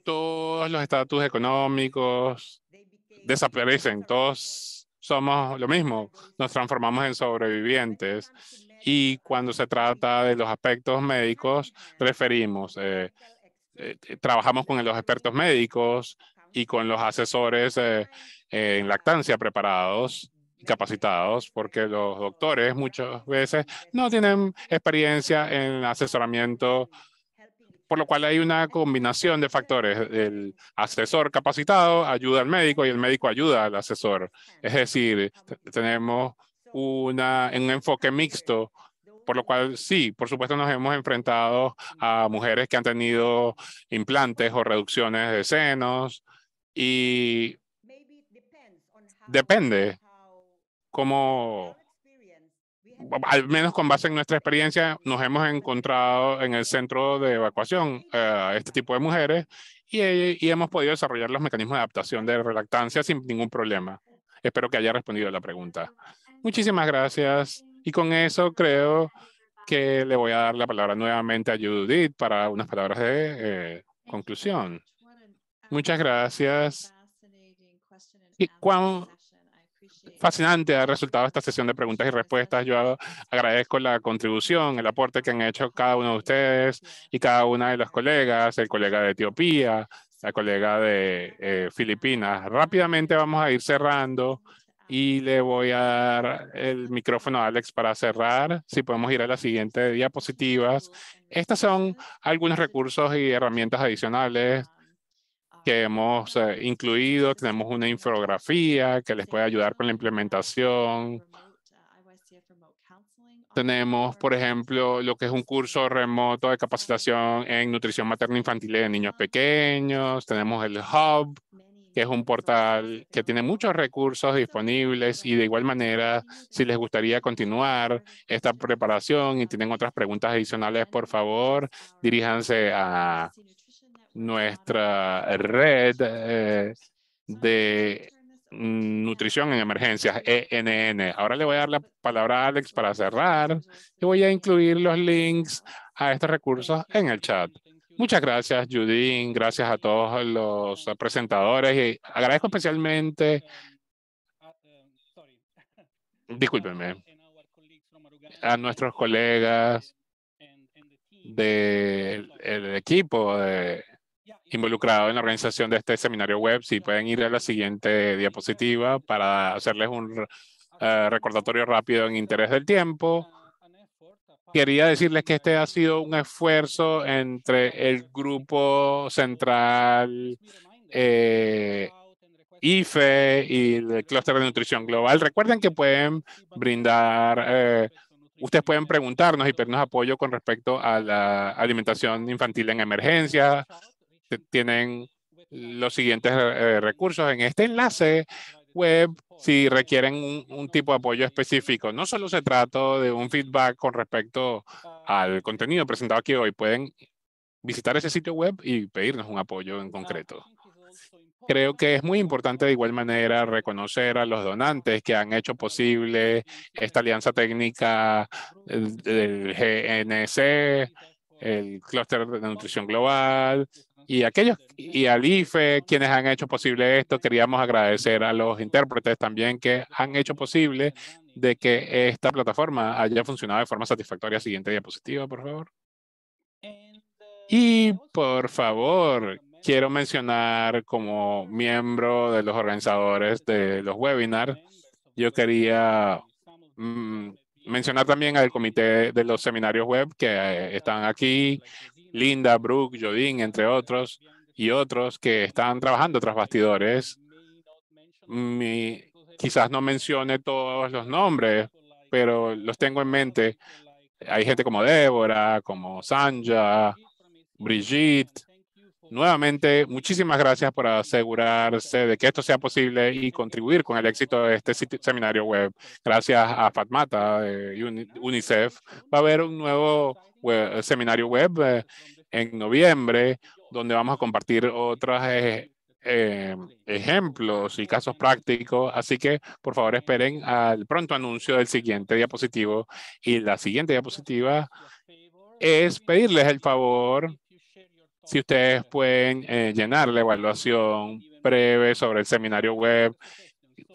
todos los estatus económicos desaparecen. Todos somos lo mismo. Nos transformamos en sobrevivientes. Y cuando se trata de los aspectos médicos, trabajamos con los expertos médicos y con los asesores en lactancia preparados y capacitados, porque los doctores muchas veces no tienen experiencia en asesoramiento por lo cual hay una combinación de factores. El asesor capacitado ayuda al médico y el médico ayuda al asesor. Es decir, tenemos un enfoque mixto, por lo cual sí, por supuesto nos hemos enfrentado a mujeres que han tenido implantes o reducciones de senos y depende cómo, al menos con base en nuestra experiencia, nos hemos encontrado en el centro de evacuación a este tipo de mujeres y hemos podido desarrollar los mecanismos de adaptación de relactancia sin ningún problema. Espero que haya respondido a la pregunta. Muchísimas gracias. Y con eso creo que le voy a dar la palabra nuevamente a Judith para unas palabras de conclusión. Muchas gracias. Y cuán fascinante ha resultado esta sesión de preguntas y respuestas. Yo agradezco la contribución, el aporte que han hecho cada uno de ustedes y cada una de los colegas, el colega de Etiopía, la colega de Filipinas. Rápidamente vamos a ir cerrando y le voy a dar el micrófono a Alex para cerrar. Si podemos ir a la siguiente diapositivas. Estas son algunos recursos y herramientas adicionales que hemos incluido. Tenemos una infografía que les puede ayudar con la implementación. Tenemos, por ejemplo, lo que es un curso remoto de capacitación en nutrición materna infantil de niños pequeños. Tenemos el Hub, que es un portal que tiene muchos recursos disponibles y de igual manera, si les gustaría continuar esta preparación y tienen otras preguntas adicionales, por favor, diríjanse a nuestra red de nutrición en emergencias, ENN. Ahora le voy a dar la palabra a Alex para cerrar y voy a incluir los links a estos recursos en el chat. Muchas gracias, Judith. Gracias a todos los presentadores y agradezco especialmente, discúlpenme, a nuestros colegas del equipo involucrado en la organización de este seminario web. Si pueden ir a la siguiente diapositiva para hacerles un recordatorio rápido en interés del tiempo. Quería decirles que este ha sido un esfuerzo entre el grupo central IFE y el clúster de nutrición global. Recuerden que pueden brindar, ustedes pueden preguntarnos y pedirnos apoyo con respecto a la alimentación infantil en emergencia. Tienen los siguientes recursos en este enlace web si requieren un tipo de apoyo específico. No solo se trata de un feedback con respecto al contenido presentado aquí hoy. Pueden visitar ese sitio web y pedirnos un apoyo en concreto. Creo que es muy importante de igual manera reconocer a los donantes que han hecho posible esta alianza técnica del GNC, el Clúster de Nutrición Global, y al IFE, quienes han hecho posible esto. Queríamos agradecer a los intérpretes también que han hecho posible de que esta plataforma haya funcionado de forma satisfactoria. Siguiente diapositiva, por favor. Y por favor, quiero mencionar como miembro de los organizadores de los webinars, yo quería mencionar también al comité de los seminarios web que están aquí, Linda, Brooke, Jodine, entre otros, y otros que están trabajando tras bastidores. Quizás no mencione todos los nombres, pero los tengo en mente. Hay gente como Débora, como Sanja, Brigitte. Nuevamente, muchísimas gracias por asegurarse de que esto sea posible y contribuir con el éxito de este seminario web. Gracias a Fatmata de UNICEF. Va a haber un nuevo seminario web en noviembre, donde vamos a compartir otros ejemplos y casos prácticos. Así que, por favor, esperen al pronto anuncio del siguiente diapositivo. Y la siguiente diapositiva es pedirles el favor, si ustedes pueden llenar la evaluación breve sobre el seminario web,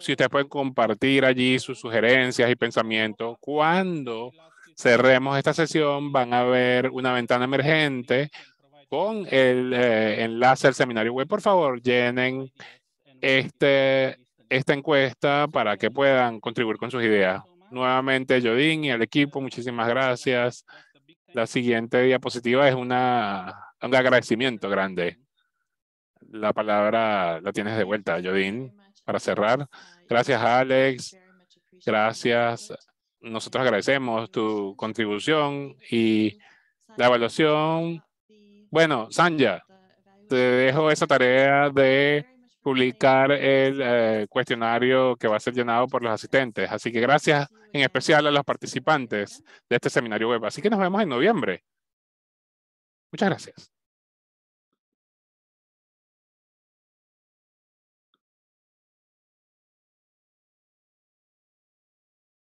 si ustedes pueden compartir allí sus sugerencias y pensamientos. Cuando cerremos esta sesión, van a ver una ventana emergente con el enlace al seminario web. Por favor, llenen esta encuesta para que puedan contribuir con sus ideas. Nuevamente, Jodine y el equipo, muchísimas gracias. La siguiente diapositiva es una un agradecimiento grande. La palabra la tienes de vuelta, Jodine, para cerrar. Gracias, Alex. Gracias. Nosotros agradecemos tu contribución y la evaluación. Bueno, Sanja, te dejo esa tarea de publicar el cuestionario que va a ser llenado por los asistentes. Así que gracias en especial a los participantes de este seminario web. Así que nos vemos en noviembre. Muchas gracias.